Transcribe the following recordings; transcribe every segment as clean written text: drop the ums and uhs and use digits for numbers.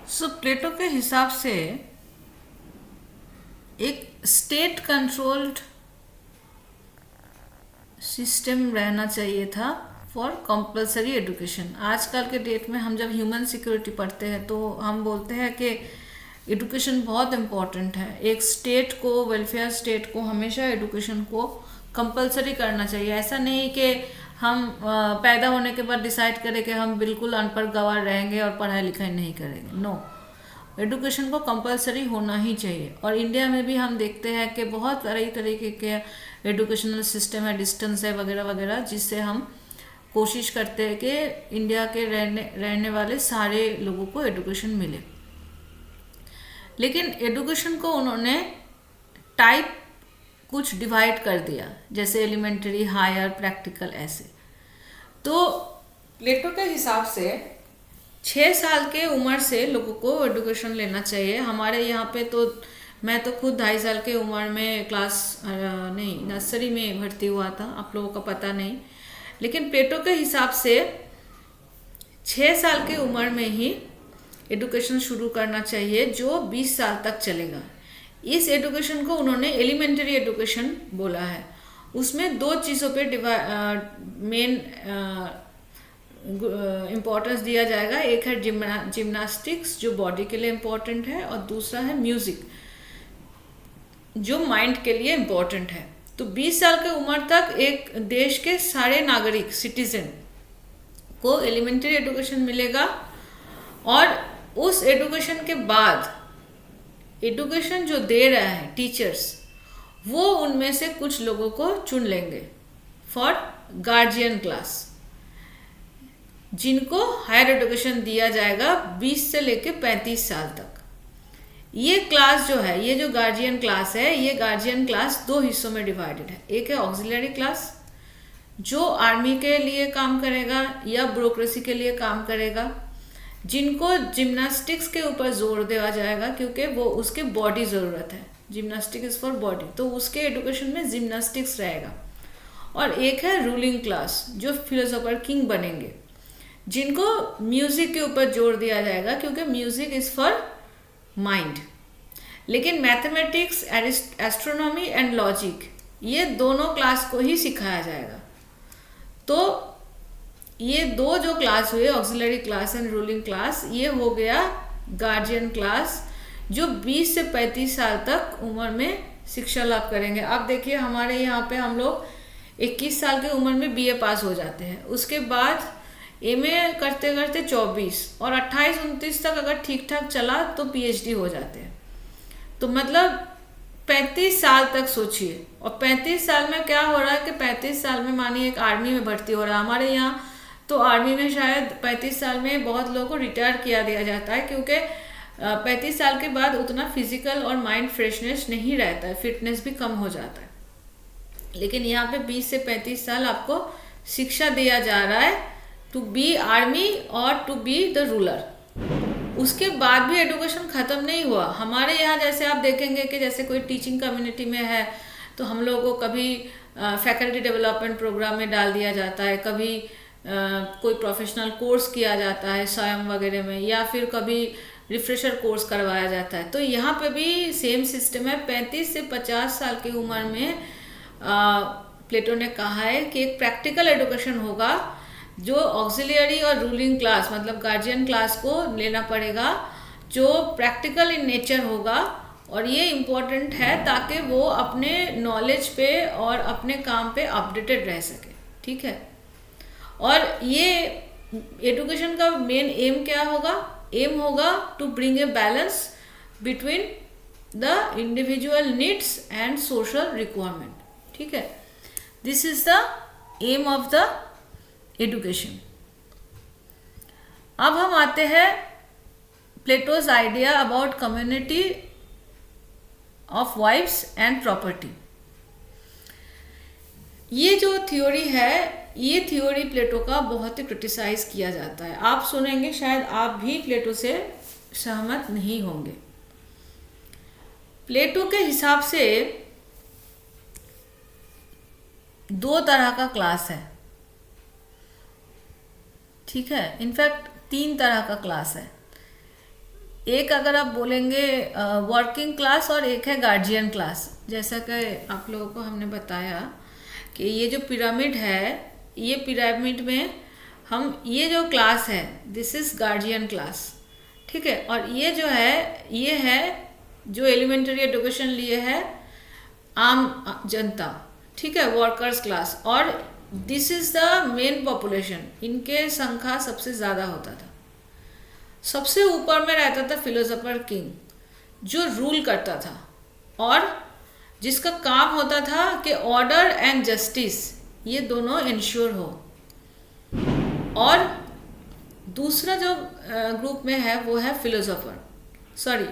प्लेटो के हिसाब से एक स्टेट कंट्रोल्ड सिस्टम रहना चाहिए था फॉर कंपलसरी एजुकेशन। आजकल के डेट में हम जब ह्यूमन सिक्योरिटी पढ़ते हैं तो हम बोलते हैं कि एजुकेशन बहुत इम्पोर्टेंट है। एक स्टेट को, वेलफेयर स्टेट को हमेशा एजुकेशन को कंपलसरी करना चाहिए। ऐसा नहीं कि हम पैदा होने के बाद डिसाइड करें कि हम बिल्कुल अनपढ़ गंवार रहेंगे और पढ़ाई लिखाई नहीं करेंगे। नो, एजुकेशन को कंपलसरी होना ही चाहिए। और इंडिया में भी हम देखते हैं कि बहुत तरीके के एजुकेशनल सिस्टम है, डिस्टेंस है वगैरह वगैरह, जिससे हम कोशिश करते हैं कि इंडिया के रहने वाले सारे लोगों को एजुकेशन मिले। लेकिन एजुकेशन को उन्होंने टाइप कुछ डिवाइड कर दिया, जैसे एलिमेंट्री, हायर, प्रैक्टिकल, ऐसे। तो प्लेटो के हिसाब से 6 साल के उम्र से लोगों को एजुकेशन लेना चाहिए। हमारे यहाँ पे तो मैं तो खुद 2.5 साल के उम्र में नर्सरी में भर्ती हुआ था, आप लोगों का पता नहीं। लेकिन प्लेटो के हिसाब से 6 साल की उम्र में ही एजुकेशन शुरू करना चाहिए, जो 20 साल तक चलेगा। इस एजुकेशन को उन्होंने एलिमेंट्री एजुकेशन बोला है। उसमें 2 चीज़ों पे मेन इम्पोर्टेंस दिया जाएगा। एक है जिम्नास्टिक्स, जो बॉडी के लिए इम्पोर्टेंट है, और दूसरा है म्यूज़िक, जो माइंड के लिए इम्पोर्टेंट है। तो 20 साल की उम्र तक एक देश के सारे नागरिक, सिटीजन को एलिमेंट्री एजुकेशन मिलेगा। और उस एजुकेशन के बाद एजुकेशन जो दे रहा है टीचर्स, वो उनमें से कुछ लोगों को चुन लेंगे फॉर गार्जियन क्लास, जिनको हायर एजुकेशन दिया जाएगा 20 से लेके 35 साल तक। ये क्लास जो है, ये जो गार्जियन क्लास है, ये गार्जियन क्लास 2 हिस्सों में डिवाइडेड है। एक है ऑक्सिलरी क्लास, जो आर्मी के लिए काम करेगा या ब्यूरोक्रेसी के लिए काम करेगा, जिनको जिम्नास्टिक्स के ऊपर जोर दिया जाएगा क्योंकि वो उसके बॉडी ज़रूरत है। जिम्नास्टिक इज़ फॉर बॉडी, तो उसके एजुकेशन में जिम्नास्टिक्स रहेगा। और एक है रूलिंग क्लास, जो फिलोसोफर किंग बनेंगे, जिनको म्यूज़िक के ऊपर जोर दिया जाएगा क्योंकि म्यूज़िक इज़ फॉर माइंड। लेकिन मैथमेटिक्स, एस्ट्रोनॉमी एंड लॉजिक, ये दोनों क्लास को ही सिखाया जाएगा। तो ये 2 जो क्लास हुए, auxiliary class and ruling class, ये हो गया गार्जियन क्लास, जो 20 से 35 साल तक उम्र में शिक्षा लाभ करेंगे। अब देखिए, हमारे यहाँ पे हम लोग 21 साल की उम्र में बीए पास हो जाते हैं, उसके बाद एमए करते करते 24 और 28-29 तक अगर ठीक ठाक चला तो पीएचडी हो जाते हैं। तो मतलब 35 साल तक सोचिए। और 35 साल में क्या हो रहा है कि 35 साल में मानिए एक आर्मी में भर्ती हो रहा है। हमारे यहाँ तो आर्मी में शायद 35 साल में बहुत लोगों को रिटायर किया दिया जाता है, क्योंकि 35 साल के बाद उतना फिजिकल और माइंड फ्रेशनेस नहीं रहता है, फिटनेस भी कम हो जाता है। लेकिन यहाँ पे 20 से 35 साल आपको शिक्षा दिया जा रहा है टू बी आर्मी और टू बी द रूलर। उसके बाद भी एजुकेशन ख़त्म नहीं हुआ। हमारे यहाँ जैसे आप देखेंगे कि जैसे कोई टीचिंग कम्युनिटी में है तो हम लोगों को कभी फैकल्टी डेवलपमेंट प्रोग्राम में डाल दिया जाता है, कभी कोई प्रोफेशनल कोर्स किया जाता है स्वयं वगैरह में, या फिर कभी रिफ्रेशर कोर्स करवाया जाता है। तो यहाँ पे भी सेम सिस्टम है। 35 से 50 साल की उम्र में प्लेटो ने कहा है कि एक प्रैक्टिकल एजुकेशन होगा, जो ऑक्सिलियरी और रूलिंग क्लास मतलब गार्जियन क्लास को लेना पड़ेगा, जो प्रैक्टिकल इन नेचर होगा। और ये इम्पोर्टेंट है ताकि वो अपने नॉलेज पे और अपने काम पे अपडेटेड रह सके, ठीक है। और ये एजुकेशन का मेन एम क्या होगा? एम होगा to bring a balance between the individual needs and social requirement, ठीक है। This is the aim of the education. अब हम आते हैं Plato's idea about community of wives and property. ये जो थ्योरी है, ये थ्योरी प्लेटो का बहुत ही क्रिटिसाइज किया जाता है। आप सुनेंगे, शायद आप भी प्लेटो से सहमत नहीं होंगे। प्लेटो के हिसाब से 2 तरह का क्लास है, ठीक है। इनफैक्ट 3 तरह का क्लास है। एक अगर आप बोलेंगे वर्किंग क्लास और एक है गार्जियन क्लास। जैसा कि आप लोगों को हमने बताया कि ये जो पिरामिड है, ये पिरामिड में हम ये जो क्लास है दिस इज गार्जियन क्लास, ठीक है। और ये जो है ये है जो एलिमेंट्री एजुकेशन लिए है आम जनता, ठीक है, वर्कर्स क्लास। और this is the main population, इनके संख्या सबसे ज़्यादा होता था। सबसे ऊपर में रहता था फिलोसोफर किंग, जो रूल करता था और जिसका काम होता था कि ऑर्डर एंड जस्टिस ये दोनों इंश्योर हो। और दूसरा जो ग्रुप में है वो है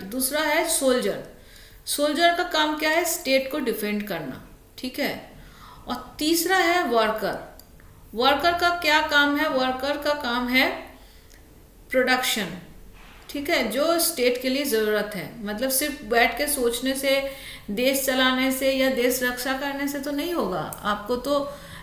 दूसरा है सोल्जर। सोल्जर का काम क्या है? स्टेट को डिफेंड करना, ठीक है। और तीसरा है वर्कर। वर्कर का क्या काम है? वर्कर का काम है प्रोडक्शन, ठीक है, जो स्टेट के लिए ज़रूरत है। मतलब सिर्फ बैठ के सोचने से, देश चलाने से या देश रक्षा करने से तो नहीं होगा। आपको तो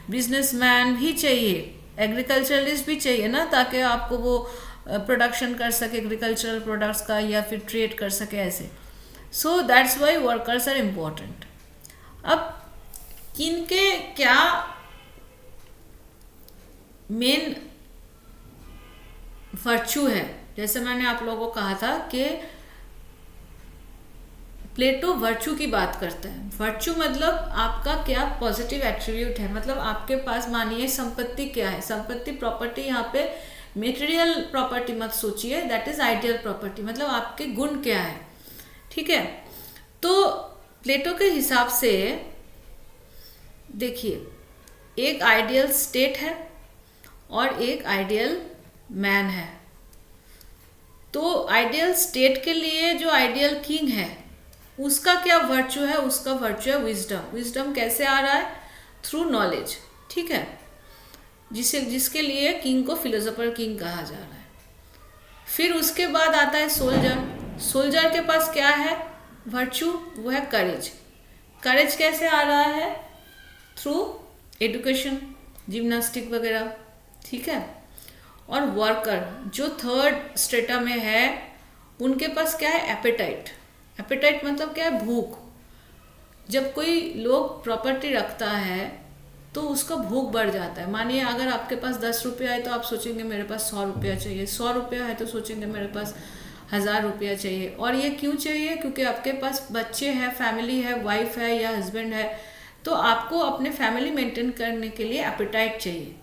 बिजनेसमैन भी चाहिए, एग्रीकल्चरलिस्ट भी चाहिए ना, ताकि आपको वो प्रोडक्शन कर सके एग्रीकल्चरल प्रोडक्ट्स का या फिर ट्रेड कर सके ऐसे। So that's why workers are important. अब किनके क्या मेन वर्च्यू है? जैसे मैंने आप लोगों को कहा था कि प्लेटो वर्च्यू की बात करता है। वर्च्यू मतलब आपका क्या पॉजिटिव एट्रीब्यूट है, मतलब आपके पास मानिए संपत्ति क्या है। संपत्ति प्रॉपर्टी, यहाँ पे मेटेरियल प्रॉपर्टी मत सोचिए, दैट इज आइडियल प्रॉपर्टी, मतलब आपके गुण क्या है, ठीक है। तो प्लेटो के हिसाब से देखिए, एक आइडियल स्टेट है और एक आइडियल मैन है। तो आइडियल स्टेट के लिए जो आइडियल किंग है उसका क्या वर्च्यू है? उसका वर्च्यू है विजडम। विजडम कैसे आ रहा है? थ्रू नॉलेज, ठीक है, जिसके लिए किंग को फिलोसोफर किंग कहा जा रहा है। फिर उसके बाद आता है सोल्जर। सोल्जर के पास क्या है वर्च्यू? वो है करेज। करेज कैसे आ रहा है? थ्रू एजुकेशन, जिम्नास्टिक वगैरह, ठीक है। और वर्कर जो थर्ड स्टेटा में है, उनके पास क्या है? एपेटाइट। एपेटाइट मतलब क्या है? भूख। जब कोई लोग प्रॉपर्टी रखता है तो उसका भूख बढ़ जाता है। मानिए अगर आपके पास 10 रुपया है तो आप सोचेंगे मेरे पास 100 रुपया चाहिए, 100 रुपया है तो सोचेंगे मेरे पास 1000 रुपया चाहिए। और ये क्यों चाहिए? क्योंकि आपके पास बच्चे हैं, फैमिली है, वाइफ है या हस्बैंड है, तो आपको अपने फैमिली मेंटेन करने के लिए एपेटाइट चाहिए।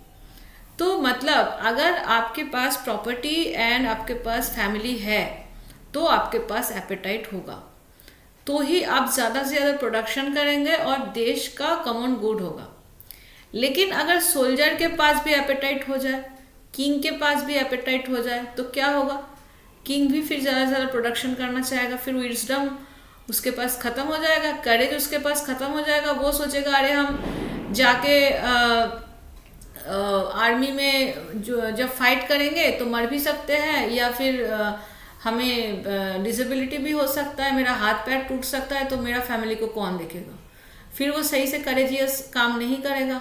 तो मतलब अगर आपके पास प्रॉपर्टी एंड आपके पास फैमिली है तो आपके पास एपेटाइट होगा, तो ही आप ज़्यादा से ज़्यादा प्रोडक्शन करेंगे और देश का कॉमन गुड होगा। लेकिन अगर सोल्जर के पास भी एपेटाइट हो जाए, किंग के पास भी एपेटाइट हो जाए, तो क्या होगा? किंग भी फिर ज़्यादा से ज़्यादा प्रोडक्शन करना चाहेगा, फिर विजडम उसके पास ख़त्म हो जाएगा, करेज उसके पास ख़त्म हो जाएगा। वो सोचेगा अरे हम जाके आर्मी में जो जब फाइट करेंगे तो मर भी सकते हैं, या फिर हमें डिसेबिलिटी भी हो सकता है, मेरा हाथ पैर टूट सकता है, तो मेरा फैमिली को कौन देखेगा? फिर वो सही से करेजियस काम नहीं करेगा।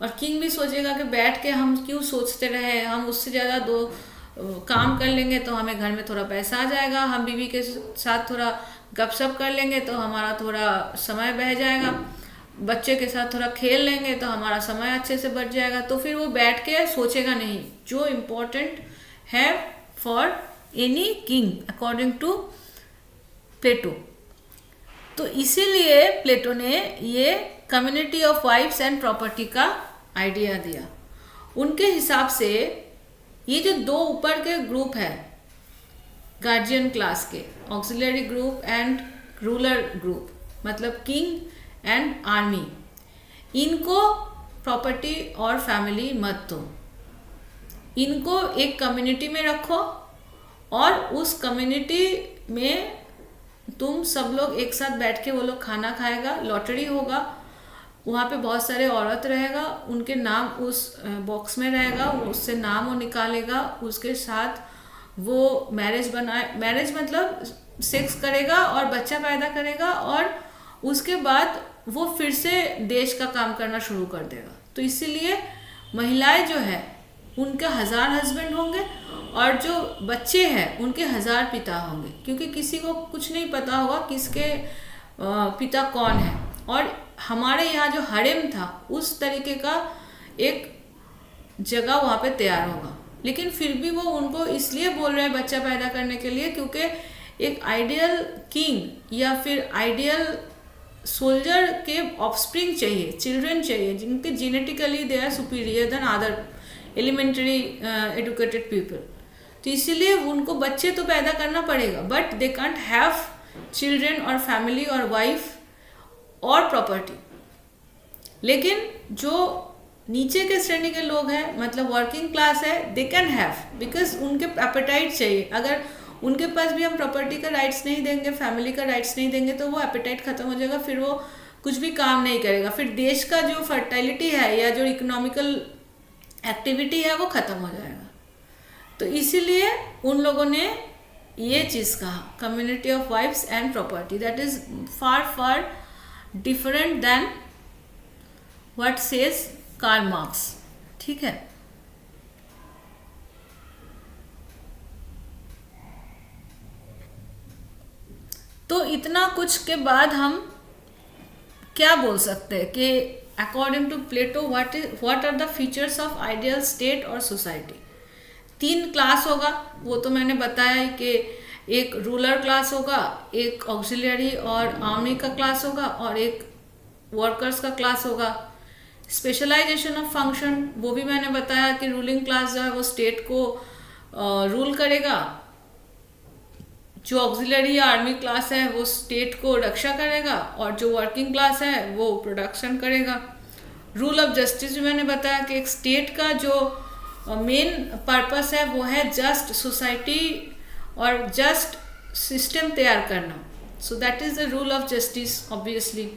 और किंग भी सोचेगा कि बैठ के हम क्यों सोचते रहे, हम उससे ज़्यादा दो काम कर लेंगे तो हमें घर में थोड़ा पैसा आ जाएगा, हम बीवी के साथ थोड़ा गपशप कर लेंगे तो हमारा थोड़ा समय बह जाएगा, बच्चे के साथ थोड़ा खेल लेंगे तो हमारा समय अच्छे से बच जाएगा। तो फिर वो बैठ के सोचेगा नहीं जो इम्पोर्टेंट है for any king according to Plato. तो इसीलिए प्लेटो ने ये community of wives and property का आइडिया दिया। उनके हिसाब से ये जो दो ऊपर के ग्रुप है गार्जियन क्लास के, auxiliary group and ruler group, मतलब किंग एंड आर्मी, इनको प्रॉपर्टी और फैमिली मत दो, इनको एक कम्युनिटी में रखो और उस कम्युनिटी में तुम सब लोग एक साथ बैठ के वो लोग खाना खाएगा, लॉटरी होगा, वहाँ पे बहुत सारे औरत रहेगा, उनके नाम उस बॉक्स में रहेगा, उससे नाम वो निकालेगा, उसके साथ वो मैरिज मतलब सेक्स करेगा और बच्चा पैदा करेगा, और उसके बाद वो फिर से देश का काम करना शुरू कर देगा। तो इसीलिए महिलाएं जो है उनके 1000 हस्बैंड होंगे और जो बच्चे हैं उनके 1000 पिता होंगे, क्योंकि किसी को कुछ नहीं पता होगा किसके पिता कौन है। और हमारे यहाँ जो हरेम था उस तरीके का एक जगह वहाँ पे तैयार होगा, लेकिन फिर भी वो उनको इसलिए बोल रहे हैं बच्चा पैदा करने के लिए क्योंकि एक आइडियल किंग या फिर आइडियल सोल्जर के ऑफस्प्रिंग चाहिए, चिल्ड्रन चाहिए जिनके genetically they are superior than other elementary educated people. तो इसीलिए उनको बच्चे तो पैदा करना पड़ेगा, but they can't have children और फैमिली और वाइफ और प्रॉपर्टी। लेकिन जो नीचे के श्रेणी के लोग हैं, मतलब वर्किंग क्लास है, दे कैन हैव, बिकॉज उनके एपेटाइट चाहिए। अगर उनके पास भी हम प्रॉपर्टी का राइट्स नहीं देंगे, फैमिली का राइट्स नहीं देंगे, तो वो एपेटाइट खत्म हो जाएगा, फिर वो कुछ भी काम नहीं करेगा, फिर देश का जो फर्टिलिटी है या जो इकोनॉमिकल एक्टिविटी है वो खत्म हो जाएगा। तो इसीलिए उन लोगों ने ये चीज़ कहा, community of wives and property, that is far far different than what says Karl Marx. ठीक है, तो इतना कुछ के बाद हम क्या बोल सकते हैं कि according to Plato what are the features of ideal state और सोसाइटी। 3 क्लास होगा, वो तो मैंने बताया कि एक रूलर क्लास होगा, एक ऑक्सिलरी और आर्मी का क्लास होगा और एक वर्कर्स का क्लास होगा। स्पेशलाइजेशन ऑफ फंक्शन वो भी मैंने बताया कि रूलिंग क्लास जो है वो स्टेट को रूल करेगा, जो ऑक्सिलरी या आर्मी क्लास है वो स्टेट को रक्षा करेगा और जो वर्किंग क्लास है वो प्रोडक्शन करेगा। रूल ऑफ जस्टिस भी मैंने बताया कि एक स्टेट का जो मेन पर्पस है वो है जस्ट सोसाइटी और जस्ट सिस्टम तैयार करना, so that is the rule of justice obviously.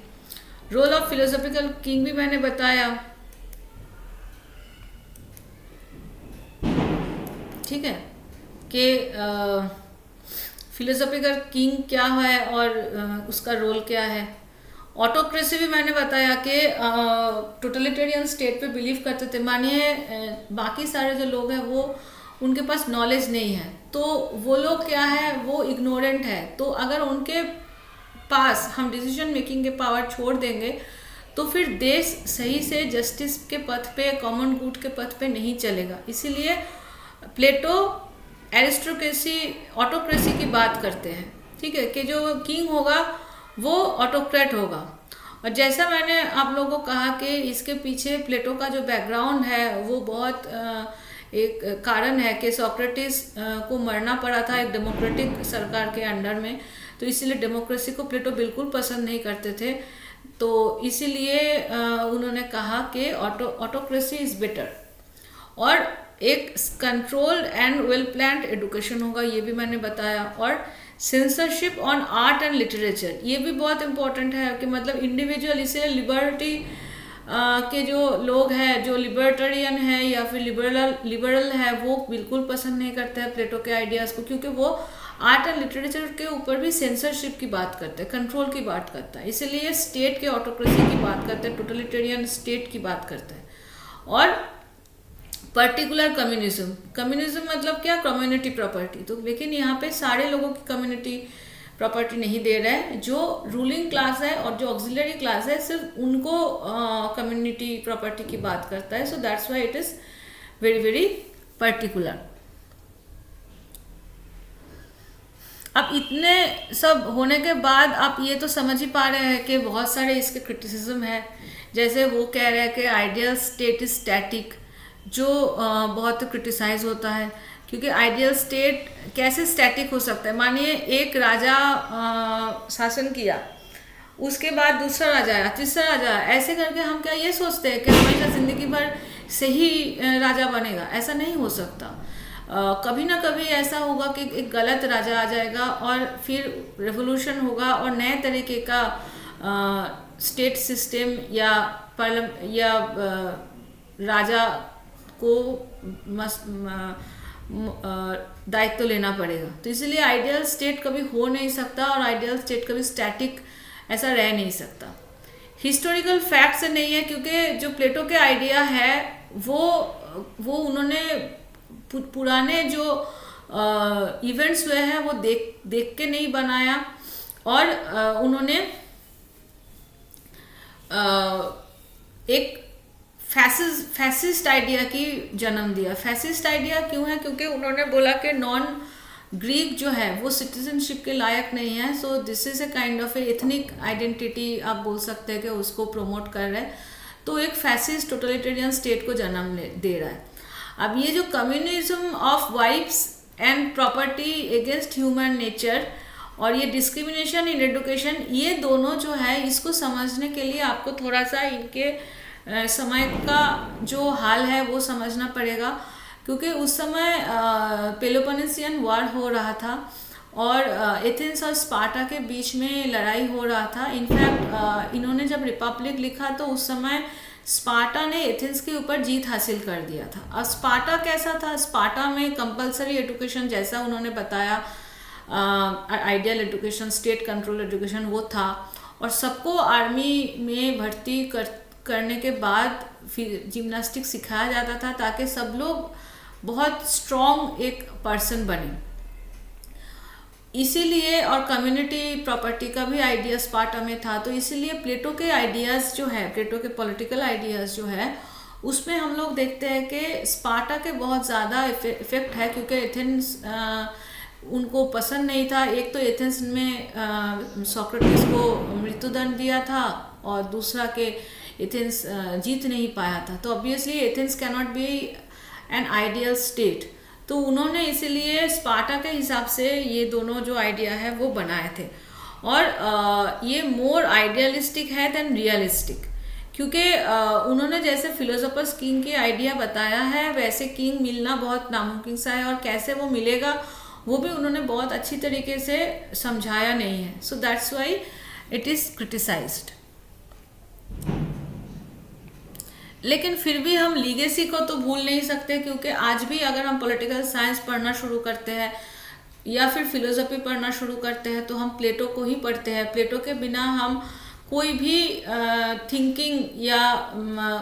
Role of philosophical king भी मैंने बताया। ठीक है, कि फिलोसॉफिकल किंग क्या है और उसका रोल क्या है। ऑटोक्रेसी भी मैंने बताया कि टोटलिटेरियन स्टेट पे बिलीव करते थे। मानिए बाकी सारे जो लोग हैं वो उनके पास नॉलेज नहीं है, तो वो लोग क्या है, वो इग्नोरेंट है, तो अगर उनके पास हम डिसीजन मेकिंग के पावर छोड़ देंगे तो फिर देश सही से जस्टिस के पथ पे, कॉमन गुड के पथ पे नहीं चलेगा। इसीलिए प्लेटो एरिस्टोक्रेसी, ऑटोक्रेसी की बात करते हैं। ठीक है, कि जो किंग होगा वो ऑटोक्रेट होगा। और जैसा मैंने आप लोगों को कहा कि इसके पीछे प्लेटो का जो बैकग्राउंड है वो बहुत एक कारण है कि सोक्रेटिस को मरना पड़ा था एक डेमोक्रेटिक सरकार के अंडर में, तो इसीलिए डेमोक्रेसी को प्लेटो बिल्कुल पसंद नहीं करते थे। तो इसीलिए उन्होंने कहा कि ऑटोक्रेसी इज बेटर। और एक controlled and well planned education होगा, ये भी मैंने बताया। और censorship on art and literature, ये भी बहुत इंपॉर्टेंट है कि मतलब इंडिविजुअल, इसीलिए लिबर्टी के जो लोग हैं, जो लिबर्टेरियन है या फिर लिबरल है, वो बिल्कुल पसंद नहीं करते हैं प्लेटो के आइडियाज़ को, क्योंकि वो आर्ट एंड लिटरेचर के ऊपर भी सेंसरशिप की बात करते हैं, कंट्रोल की बात करता है। इसीलिए स्टेट के ऑटोक्रेसी की बात करते हैं, टोटलिटेरियन स्टेट की बात करते हैं। और पर्टिकुलर कम्युनिज्म मतलब क्या, कम्युनिटी प्रॉपर्टी। तो लेकिन यहाँ पे सारे लोगों की कम्युनिटी प्रॉपर्टी नहीं दे रहा है, जो रूलिंग क्लास है और जो ऑक्सिलरी क्लास है सिर्फ उनको कम्युनिटी प्रॉपर्टी की बात करता है। So that's why it is very very particular. अब इतने सब होने के बाद आप ये तो समझ ही पा रहे हैं कि बहुत सारे इसके क्रिटिसिज्म है। जैसे वो कह रहे हैं कि आइडियल स्टेट इज स्टैटिक, जो बहुत क्रिटिसाइज होता है, क्योंकि आइडियल स्टेट कैसे स्टैटिक हो सकता है। मानिए एक राजा शासन किया, उसके बाद दूसरा राजा आया, तीसरा राजा आया, ऐसे करके हम क्या ये सोचते हैं कि हमेशा ज़िंदगी भर से ही राजा बनेगा? ऐसा नहीं हो सकता। कभी ना कभी ऐसा होगा कि एक गलत राजा आ जाएगा और फिर रेवोल्यूशन होगा और नए तरीके का स्टेट सिस्टम या राजा को दायित्व लेना पड़ेगा। तो इसलिए आइडियल स्टेट कभी हो नहीं सकता और आइडियल स्टेट कभी स्टैटिक ऐसा रह नहीं सकता। हिस्टोरिकल फैक्ट से नहीं है, क्योंकि जो प्लेटो के आइडिया है वो उन्होंने पुराने जो इवेंट्स हुए हैं वो देख के नहीं बनाया, और उन्होंने एक फैसिस्ट आइडिया की जन्म दिया। फैसिस्ट आइडिया क्यों है? क्योंकि उन्होंने बोला कि नॉन ग्रीक जो है वो सिटीजनशिप के लायक नहीं है, so this is a kind of A ethnic identity आप बोल सकते हैं कि उसको प्रमोट कर रहे हैं। तो एक फैसिस्ट टोटलिटेरियन स्टेट को जन्म दे रहा है। अब ये जो communism of vibes and property against human nature और ये डिस्क्रिमिनेशन इन एजुकेशन, ये दोनों जो है इसको समझने के लिए आपको थोड़ा सा इनके समय का जो हाल है वो समझना पड़ेगा, क्योंकि उस समय पेलोपोनेसियन वॉर हो रहा था और एथेंस और स्पार्टा के बीच में लड़ाई हो रहा था। इनफैक्ट इन्होंने जब रिपब्लिक लिखा तो उस समय स्पार्टा ने एथेंस के ऊपर जीत हासिल कर दिया था। अब स्पार्टा कैसा था? स्पार्टा में कंपलसरी एजुकेशन, जैसा उन्होंने बताया, ideal education, state control education वो था, और सबको आर्मी में भर्ती करने के बाद फिर जिम्नास्टिक सिखाया जाता था ताकि सब लोग बहुत स्ट्रॉन्ग एक पर्सन बने। इसीलिए, और कम्युनिटी प्रॉपर्टी का भी आइडिया स्पार्टा में था, तो इसीलिए प्लेटो के आइडियाज़ जो है, प्लेटो के पॉलिटिकल आइडियाज़ जो है उसमें हम लोग देखते हैं कि स्पार्टा के बहुत ज़्यादा इफेक्ट है, क्योंकि एथेंस उनको पसंद नहीं था। एक तो एथेंस में सोक्रेटिस को मृत्युदंड दिया था और दूसरा के एथेंस जीत नहीं पाया था, तो obviously Athens can not be an ideal state. तो उन्होंने इसीलिए स्पार्टा के हिसाब से ये दोनों जो आइडिया है वो बनाए थे, और ये मोर आइडियलिस्टिक है देन रियलिस्टिक, क्योंकि उन्होंने जैसे फिलोसोफर्स किंग की आइडिया बताया है वैसे किंग मिलना बहुत नामुमकिन सा है, और कैसे वो मिलेगा वो भी उन्होंने बहुत अच्छी तरीके से समझाया नहीं है। सो that's why it is criticised. लेकिन फिर भी हम लीगेसी को तो भूल नहीं सकते, क्योंकि आज भी अगर हम पॉलिटिकल साइंस पढ़ना शुरू करते हैं या फिर फिलोसफी पढ़ना शुरू करते हैं तो हम प्लेटो को ही पढ़ते हैं। प्लेटो के बिना हम कोई भी थिंकिंग या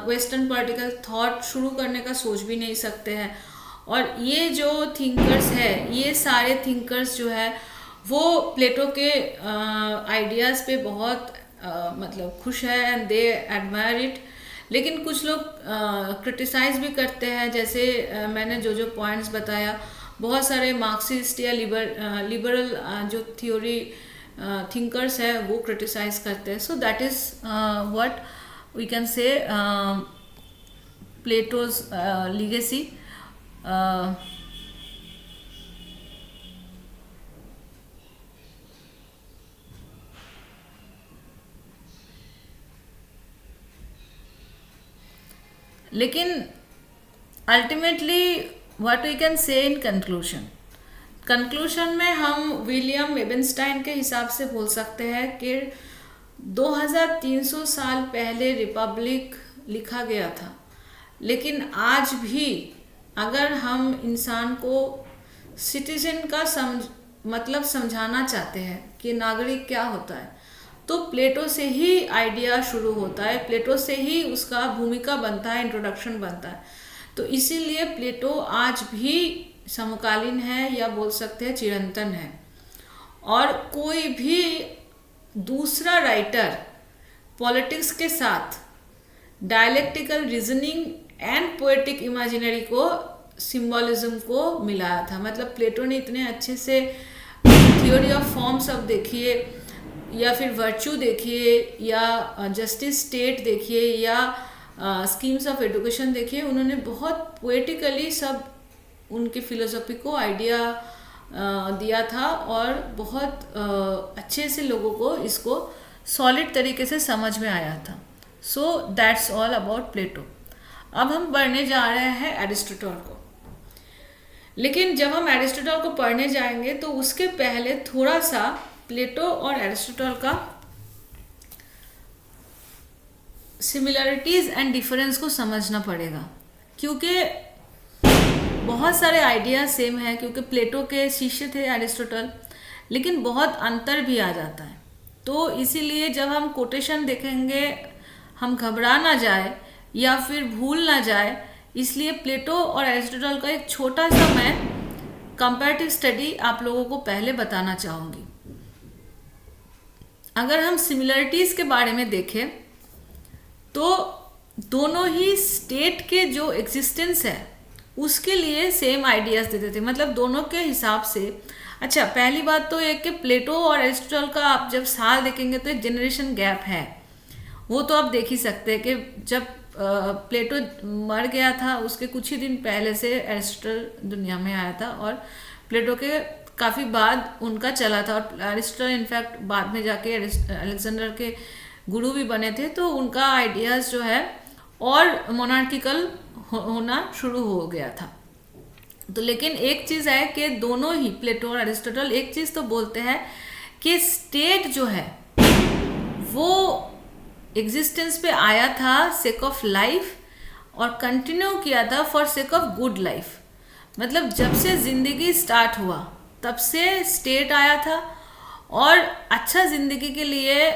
वेस्टर्न पॉलिटिकल थॉट शुरू करने का सोच भी नहीं सकते हैं। और ये जो थिंकर्स है, ये सारे थिंकर्स जो है वो प्लेटो के आइडियाज़ पे बहुत मतलब खुश है एंड दे एडमायर इट। लेकिन कुछ लोग क्रिटिसाइज़ भी करते हैं, जैसे मैंने जो पॉइंट्स बताया, बहुत सारे मार्क्सिस्ट या लिबरल जो थ्योरी थिंकर्स है वो क्रिटिसाइज़ करते हैं। So that is what we can say Plato's legacy. लेकिन ultimately what we can say in conclusion में हम विलियम एबेनस्टाइन के हिसाब से बोल सकते हैं कि 2300 साल पहले रिपब्लिक लिखा गया था, लेकिन आज भी अगर हम इंसान को सिटीजन का मतलब समझाना चाहते हैं कि नागरिक क्या होता है, तो प्लेटो से ही आइडिया शुरू होता है, प्लेटो से ही उसका भूमिका बनता है, इंट्रोडक्शन बनता है। तो इसीलिए प्लेटो आज भी समकालीन है या बोल सकते हैं चिरंतन है, और कोई भी दूसरा राइटर पॉलिटिक्स के साथ dialectical reasoning and poetic imaginary को, सिंबॉलिज्म को मिलाया था। मतलब प्लेटो ने इतने अच्छे से थ्योरी ऑफ फॉर्म्स अब देखिए, या फिर वर्च्यू देखिए, या जस्टिस स्टेट देखिए, या स्कीम्स ऑफ एजुकेशन देखिए, उन्होंने बहुत पोएटिकली सब उनके फिलोसफी को आइडिया दिया था, और बहुत अच्छे से लोगों को इसको सॉलिड तरीके से समझ में आया था। सो दैट्स ऑल अबाउट प्लेटो। अब हम पढ़ने जा रहे हैं एरिस्टोटल को। लेकिन जब हम एरिस्टोटल को पढ़ने जाएंगे तो उसके पहले थोड़ा सा प्लेटो और एरिस्टोटल का सिमिलरिटीज़ एंड डिफरेंस को समझना पड़ेगा, क्योंकि बहुत सारे आइडिया सेम हैं, क्योंकि प्लेटो के शिष्य थे एरिस्टोटल, लेकिन बहुत अंतर भी आ जाता है। तो इसीलिए जब हम कोटेशन देखेंगे हम घबरा ना जाए या फिर भूल ना जाए इसलिए प्लेटो और एरिस्टोटल का एक छोटा सा मैं कंपैरेटिव स्टडी आप लोगों को पहले बताना चाहूँगी। अगर हम सिमिलरिटीज के बारे में देखें तो दोनों ही स्टेट के जो एग्जिस्टेंस है उसके लिए सेम आइडियाज देते थे, मतलब दोनों के हिसाब से। अच्छा, पहली बात तो एक कि प्लेटो और एरिस्टोटल का आप जब साल देखेंगे तो एक जनरेशन गैप है, वो तो आप देख ही सकते हैं कि जब प्लेटो मर गया था उसके कुछ ही दिन पहले से एरिस्टोटल दुनिया में आया था, और प्लेटो के काफ़ी बाद उनका चला था, और एरिस्टोटल इनफैक्ट बाद में जाके अलेक्जेंडर के गुरु भी बने थे, तो उनका आइडियाज़ जो है और मोनार्किकल होना शुरू हो गया था। तो लेकिन एक चीज़ है कि दोनों ही प्लेटो और एरिस्टोटल एक चीज़ तो बोलते हैं कि स्टेट जो है वो एग्जिस्टेंस पे आया था सेक ऑफ लाइफ और कंटिन्यू किया था for sake of good life. मतलब जब से ज़िंदगी स्टार्ट हुआ तब से स्टेट आया था और अच्छा ज़िंदगी के लिए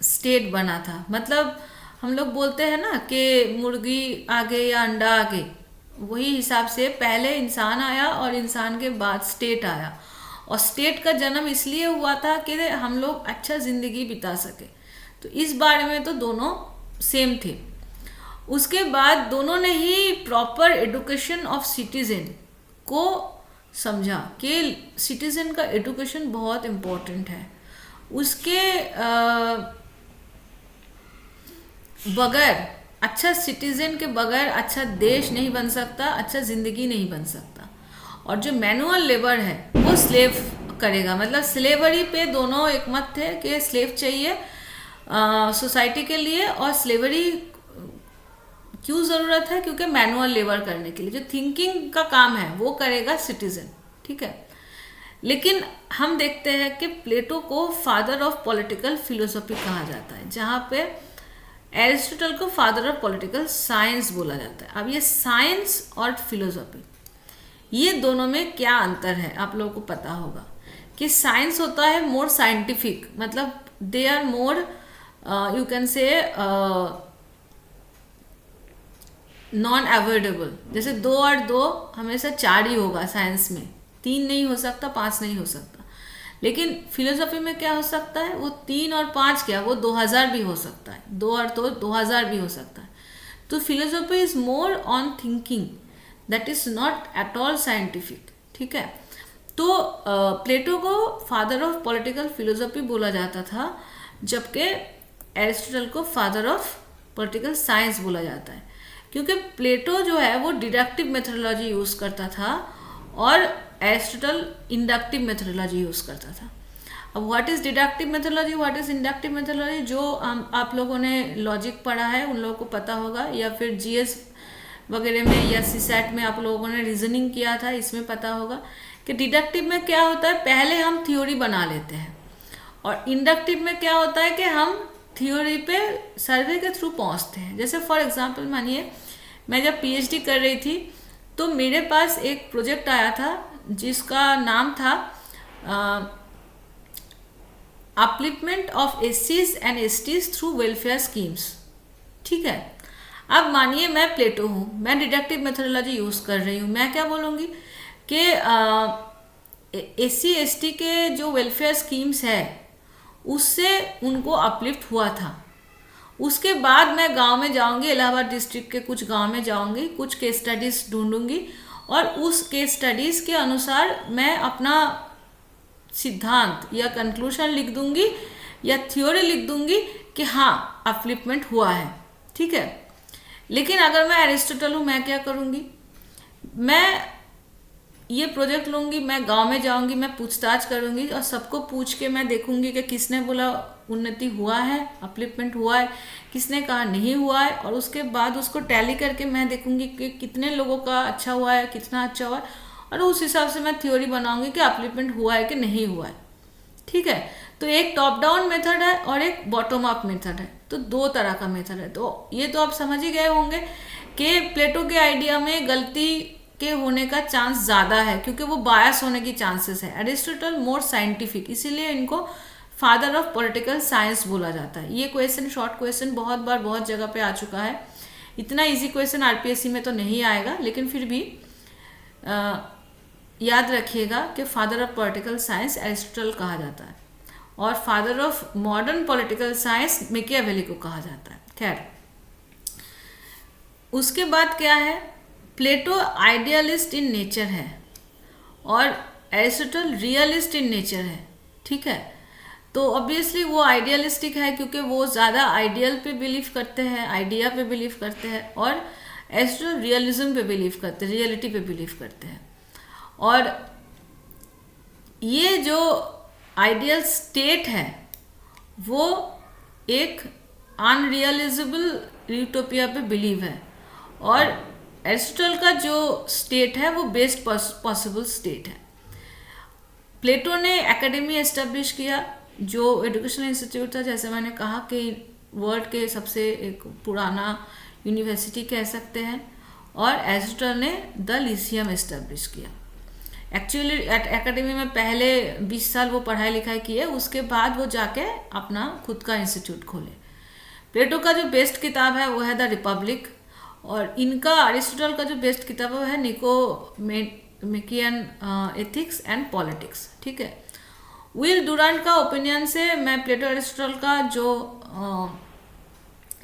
स्टेट बना था। मतलब हम लोग बोलते हैं ना कि मुर्गी आगे या अंडा आगे, वही हिसाब से पहले इंसान आया और इंसान के बाद स्टेट आया, और स्टेट का जन्म इसलिए हुआ था कि हम लोग अच्छा ज़िंदगी बिता सके। तो इस बारे में तो दोनों सेम थे। उसके बाद दोनों ने ही प्रॉपर एडुकेशन ऑफ सिटीजन को समझा कि सिटीजन का एडुकेशन बहुत इम्पोर्टेंट है, उसके बगैर अच्छा सिटीजन के बगैर अच्छा देश नहीं बन सकता, अच्छा ज़िंदगी नहीं बन सकता। और जो मैनुअल लेबर है वो स्लेव करेगा, मतलब स्लेवरी पे दोनों एक मत थे कि स्लेव चाहिए सोसाइटी के लिए, और स्लेवरी क्यों ज़रूरत है, क्योंकि मैनुअल लेबर करने के लिए जो थिंकिंग का काम है वो करेगा सिटीजन, ठीक है। लेकिन हम देखते हैं कि प्लेटो को फादर ऑफ पॉलिटिकल फिलोसफी कहा जाता है, जहाँ पे एरिस्टोटल को फादर ऑफ पॉलिटिकल साइंस बोला जाता है। अब ये साइंस और फिलोसफी, ये दोनों में क्या अंतर है आप लोगों को पता होगा कि साइंस होता है मोर साइंटिफिक, मतलब they are more you can say non avoidable. जैसे 2 और 2 हमेशा 4 ही होगा साइंस में, 3 नहीं हो सकता, 5 नहीं हो सकता। लेकिन फिलोसफी में क्या हो सकता है, वो 3 और 5 क्या, वो 2000 भी हो सकता है, 2 और 2 2000 भी हो सकता है। तो philosophy is more on thinking, that is not at all scientific, ठीक है। तो प्लेटो को फादर ऑफ पॉलिटिकल फिलोसफी बोला जाता था, जबकि एरिस्टोटल को फादर ऑफ पॉलिटिकल साइंस बोला जाता है, क्योंकि प्लेटो जो है वो डिडक्टिव मेथोडोलॉजी यूज़ करता था और एरिस्टोटल इंडक्टिव मेथोडोलॉजी यूज़ करता था। अब what is deductive methodology, what is inductive methodology, जो आप लोगों ने लॉजिक पढ़ा है उन लोगों को पता होगा, या फिर जीएस वगैरह में या सीसैट में आप लोगों ने रीजनिंग किया था, इसमें पता होगा कि डिडक्टिव में क्या होता है, पहले हम थ्योरी बना लेते हैं, और इंडक्टिव में क्या होता है कि हम थ्योरी पे सर्वे के थ्रू पहुंचते हैं। जैसे फॉर एग्जांपल मानिए मैं जब पीएचडी कर रही थी तो मेरे पास एक प्रोजेक्ट आया था जिसका नाम था अपलिफ्टमेंट ऑफ एससीज and STs through welfare schemes, ठीक है। अब मानिए मैं प्लेटो हूँ, मैं डिडक्टिव मेथोडोलॉजी यूज़ कर रही हूँ, मैं क्या बोलूँगी कि एससी एसटी के जो वेलफेयर स्कीम्स है उससे उनको अपलिफ्ट हुआ था। उसके बाद मैं गांव में जाऊंगी, इलाहाबाद डिस्ट्रिक्ट के कुछ गांव में जाऊंगी, कुछ केस स्टडीज़ ढूंढूंगी, और उस केस स्टडीज़ के अनुसार मैं अपना सिद्धांत या कंक्लूजन लिख दूंगी या थ्योरी लिख दूंगी कि हाँ अपलिफ्टमेंट हुआ है, ठीक है। लेकिन अगर मैं एरिस्टोटल हूँ, मैं क्या करूँगी, मैं ये प्रोजेक्ट लूँगी, मैं गांव में जाऊँगी, मैं पूछताछ करूँगी और सबको पूछ के मैं देखूँगी कि किसने बोला उन्नति हुआ है, अपलिफ्टमेंट हुआ है, किसने कहा नहीं हुआ है, और उसके बाद उसको टैली करके मैं देखूँगी कि कितने लोगों का अच्छा हुआ है, कितना अच्छा हुआ है, और उस हिसाब से मैं थ्योरी बनाऊँगी कि अपलिफ्टमेंट हुआ है कि नहीं हुआ है, ठीक है। तो एक टॉप डाउन मेथड है और एक बॉटम अप मेथड है, तो 2 तरह का मेथड है। तो ये तो आप समझ ही गए होंगे कि प्लेटो के आइडिया में गलती के होने का चांस ज़्यादा है, क्योंकि वो बायस होने की चांसेस है। एरिस्टोटल मोर साइंटिफिक, इसीलिए इनको फादर ऑफ पॉलिटिकल साइंस बोला जाता है। ये क्वेश्चन, शॉर्ट क्वेश्चन बहुत बार बहुत जगह पे आ चुका है इतना इजी क्वेश्चन आरपीएससी में तो नहीं आएगा, लेकिन फिर भी याद रखिएगा कि father of political science Aristotle कहा जाता है और father of modern political science Machiavelli को कहा जाता है। खैर, उसके बाद क्या है, प्लेटो आइडियलिस्ट इन नेचर है और एरिस्टोटल रियलिस्ट इन नेचर है। ठीक है, तो ऑब्वियसली वो आइडियलिस्टिक है क्योंकि वो ज़्यादा आइडियल पे बिलीव करते हैं, आइडिया पे बिलीव करते हैं, और एरिस्टोटल रियलिज्म पे बिलीव करते हैं, रियलिटी पे बिलीव करते हैं। और ये जो आइडियल स्टेट है वो एक अनरियलाइजेबल यूटोपिया पे बिलीव है, और एरिस्टोटल का जो स्टेट है वो बेस्ट पॉसिबल स्टेट है। प्लेटो ने एकेडमी एस्टेब्लिश किया जो एजुकेशनल इंस्टीट्यूट था, जैसे मैंने कहा कि वर्ल्ड के सबसे एक पुराना यूनिवर्सिटी कह सकते हैं, और एरिस्टोटल ने द लीसियम एस्टेब्लिश किया। एक्चुअली एकेडमी में पहले 20 साल वो पढ़ाई लिखाई किए, उसके बाद वो जाके अपना खुद का इंस्टीट्यूट खोले। प्लेटो का जो बेस्ट किताब है वो है द रिपब्लिक, और इनका अरिस्टोटल का जो बेस्ट किताब है वो है निकोमेकियन एथिक्स एंड पॉलिटिक्स। ठीक है, विल डुरांट का ओपिनियन से मैं प्लेटो अरिस्टोटल का जो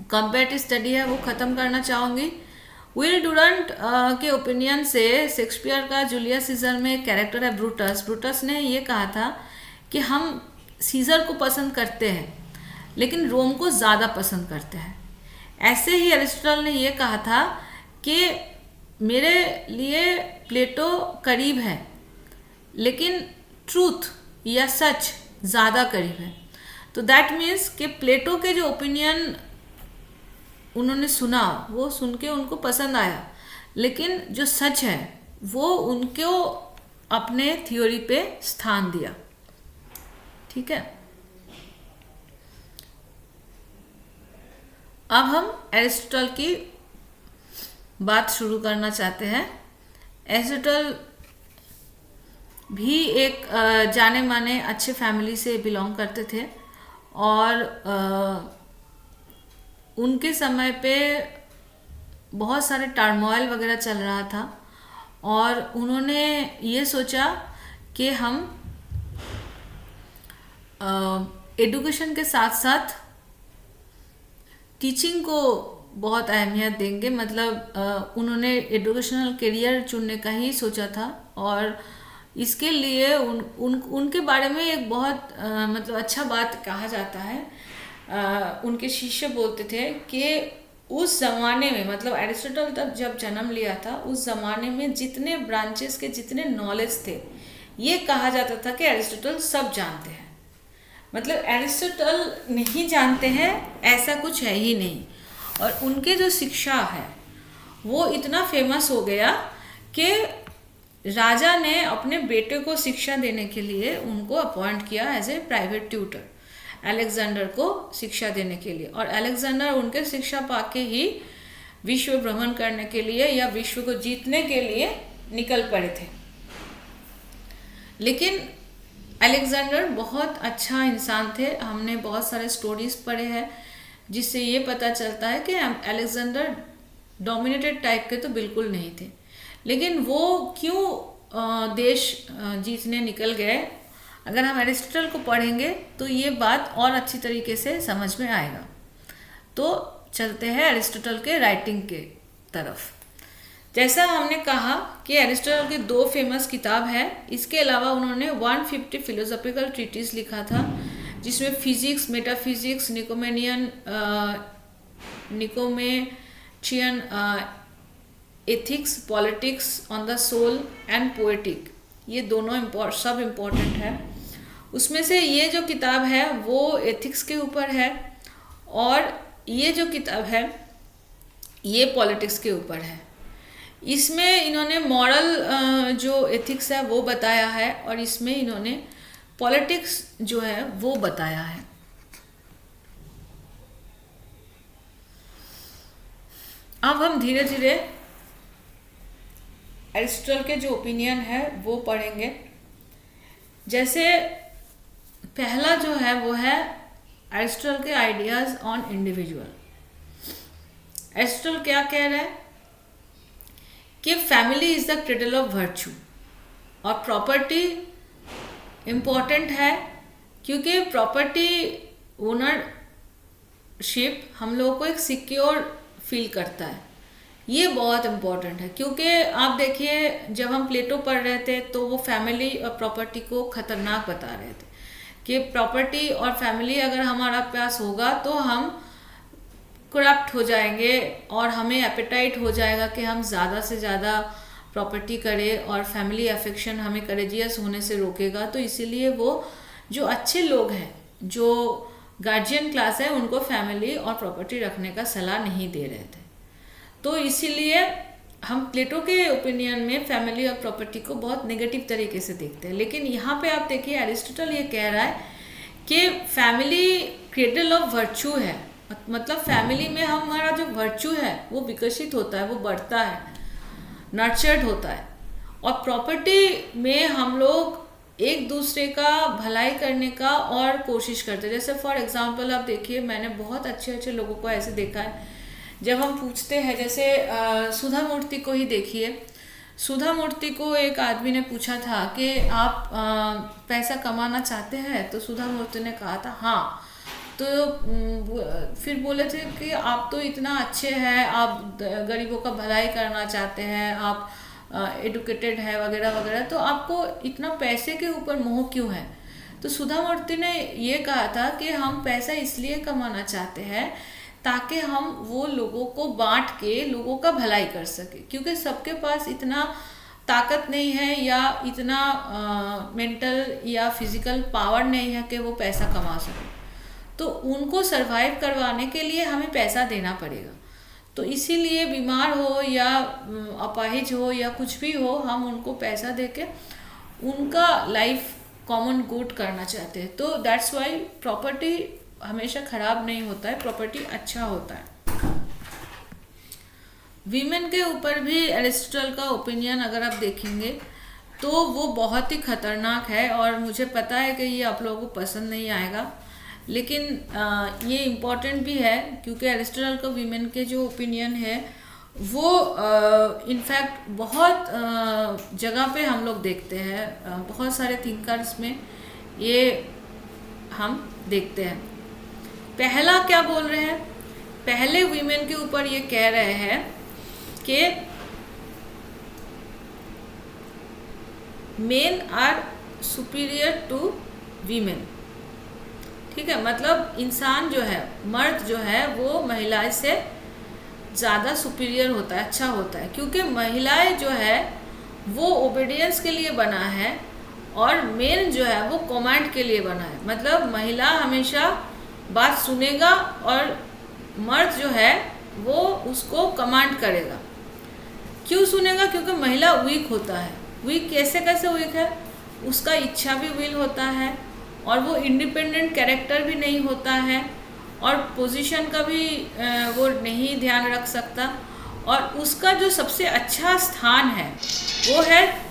कंपेरेटिव स्टडी है वो ख़त्म करना चाहूँगी। विल डुरांट के ओपिनियन से शेक्सपियर का जूलियस सीजर में एक कैरेक्टर है ब्रूटस। ब्रूटस ने ये कहा था कि हम सीजर को पसंद करते हैं लेकिन रोम को ज़्यादा पसंद करते हैं। ऐसे ही अरिस्टोटल ने ये कहा था कि मेरे लिए प्लेटो करीब है लेकिन ट्रूथ या सच ज़्यादा करीब है। तो दैट मीन्स कि प्लेटो के जो ओपिनियन उन्होंने सुना वो सुन के उनको पसंद आया, लेकिन जो सच है वो उनको अपने थ्योरी पे स्थान दिया। ठीक है, अब हम एरिस्टोटल की बात शुरू करना चाहते हैं। एरिस्टोटल भी एक जाने माने अच्छे फैमिली से बिलोंग करते थे, और उनके समय पे बहुत सारे टर्मोइल वगैरह चल रहा था, और उन्होंने ये सोचा कि हम एजुकेशन के साथ साथ टीचिंग को बहुत अहमियत देंगे। मतलब उन्होंने एजुकेशनल करियर चुनने का ही सोचा था, और इसके लिए उनके बारे में एक बहुत मतलब अच्छा बात कहा जाता है। उनके शिष्य बोलते थे कि उस ज़माने में, मतलब एरिस्टोटल तक जब जन्म लिया था उस ज़माने में जितने ब्रांचेस के जितने नॉलेज थे, ये कहा जाता था कि एरिस्टोटल सब जानते हैं। मतलब एरिस्टोटल नहीं जानते हैं ऐसा कुछ है ही नहीं। और उनके जो शिक्षा है वो इतना फेमस हो गया कि राजा ने अपने बेटे को शिक्षा देने के लिए उनको अपॉइंट किया as a private tutor, Alexander को शिक्षा देने के लिए। और अलेक्जेंडर उनके शिक्षा पाके ही विश्व भ्रमण करने के लिए या विश्व को जीतने के लिए निकल पड़े थे। लेकिन अलेक्जेंडर बहुत अच्छा इंसान थे। हमने बहुत सारे स्टोरीज पढ़े हैं जिससे ये पता चलता है कि अलेक्जेंडर डोमिनेटेड टाइप के तो बिल्कुल नहीं थे। लेकिन वो क्यों देश जीतने निकल गए, अगर हम एरिस्टोटल को पढ़ेंगे तो ये बात और अच्छी तरीके से समझ में आएगा। तो चलते हैं एरिस्टोटल के राइटिंग के तरफ। जैसा हमने कहा कि एरिस्टोटल की 2 फेमस किताब है, इसके अलावा उन्होंने 150 फिलोसॉफिकल ट्रीटीज लिखा था, जिसमें physics, metaphysics, Nicomachean ethics, politics, on the soul and poetic, ये दोनों सब इम्पोर्टेंट है। उसमें से ये जो किताब है वो एथिक्स के ऊपर है, और ये जो किताब है ये पॉलिटिक्स के ऊपर है। इसमें इन्होंने मॉरल जो एथिक्स है वो बताया है, और इसमें इन्होंने पॉलिटिक्स जो है वो बताया है। अब हम धीरे धीरे एरिस्टोटल के जो ओपिनियन है वो पढ़ेंगे। जैसे पहला जो है वो है एरिस्टोटल के आइडियाज ऑन इंडिविजुअल। एरिस्टोटल क्या कह रहा है कि family is the cradle of virtue, और प्रॉपर्टी इम्पॉर्टेंट है क्योंकि प्रॉपर्टी ओनरशिप हम लोगों को एक सिक्योर फील करता है। ये बहुत इम्पॉर्टेंट है क्योंकि आप देखिए जब हम प्लेटो पढ़ रहे थे तो वो फैमिली और प्रॉपर्टी को खतरनाक बता रहे थे कि प्रॉपर्टी और फैमिली अगर हमारा पास होगा तो हम करप्ट हो जाएंगे और हमें एपेटाइट हो जाएगा कि हम ज़्यादा से ज़्यादा प्रॉपर्टी करें, और फैमिली अफेक्शन हमें करेजियस होने से रोकेगा। तो इसीलिए वो जो अच्छे लोग हैं, जो गार्जियन क्लास है, उनको फैमिली और प्रॉपर्टी रखने का सलाह नहीं दे रहे थे। तो इसीलिए हम प्लेटो के ओपिनियन में फैमिली और प्रॉपर्टी को बहुत नेगेटिव तरीके से देखते हैं। लेकिन यहाँ पे आप देखिए एरिस्टोटल ये कह रहा है कि फैमिली क्रेडल ऑफ वर्च्यू है, मतलब फैमिली में हमारा जो वर्च्यू है वो विकसित होता है, वो बढ़ता है, नर्चर्ड होता है। और प्रॉपर्टी में हम लोग एक दूसरे का भलाई करने का और कोशिश करते हैं। जैसे फॉर एग्जांपल आप देखिए, मैंने बहुत अच्छे अच्छे लोगों को ऐसे देखा है, जब हम पूछते हैं, जैसे सुधा मूर्ति को ही देखिए। सुधा मूर्ति को एक आदमी ने पूछा था कि आप पैसा कमाना चाहते हैं, तो सुधा मूर्ति ने कहा था हाँ। तो फिर बोले थे कि आप तो इतना अच्छे हैं, आप गरीबों का भलाई करना चाहते हैं, आप एडुकेटेड है वगैरह वगैरह, तो आपको इतना पैसे के ऊपर मोह क्यों है? तो सुधा मूर्ति ने ये कहा था कि हम पैसा इसलिए कमाना चाहते हैं ताकि हम वो लोगों को बांट के लोगों का भलाई कर सके, क्योंकि सबके पास इतना ताकत नहीं है या इतना मेंटल या फिजिकल पावर नहीं है कि वो पैसा कमा सके। तो उनको सरवाइव करवाने के लिए हमें पैसा देना पड़ेगा। तो इसीलिए बीमार हो या अपाहिज हो या कुछ भी हो, हम उनको पैसा देके उनका लाइफ कॉमन गुड करना चाहते हैं। तो दैट्स वाई प्रॉपर्टी हमेशा खराब नहीं होता है, प्रॉपर्टी अच्छा होता है। वीमेन के ऊपर भी एरिस्टोटल का ओपिनियन अगर आप देखेंगे तो वो बहुत ही खतरनाक है, और मुझे पता है कि ये आप लोगों को पसंद नहीं आएगा, लेकिन ये इम्पॉर्टेंट भी है क्योंकि एरिस्टोटल का वीमेन के जो ओपिनियन है वो इनफैक्ट बहुत जगह पे हम लोग देखते हैं, बहुत सारे थिंकर्स में ये हम देखते हैं। पहला क्या बोल रहे हैं, पहले वीमेन के ऊपर ये कह रहे हैं कि men are superior to women. ठीक है, मतलब इंसान जो है, मर्द जो है, वो महिला से ज़्यादा सुपीरियर होता है, अच्छा होता है, क्योंकि महिलाएं जो है वो ओबीडियंस के लिए बना है और मेन जो है वो कमांड के लिए बना है। मतलब महिला हमेशा बात सुनेगा और मर्द जो है वो उसको कमांड करेगा। क्यों सुनेगा? क्योंकि महिला वीक होता है। वीक कैसे कैसे वीक है? उसका इच्छा भी विल होता है और वो इंडिपेंडेंट कैरेक्टर भी नहीं होता है और पोजीशन का भी वो नहीं ध्यान रख सकता, और उसका जो सबसे अच्छा स्थान है वो है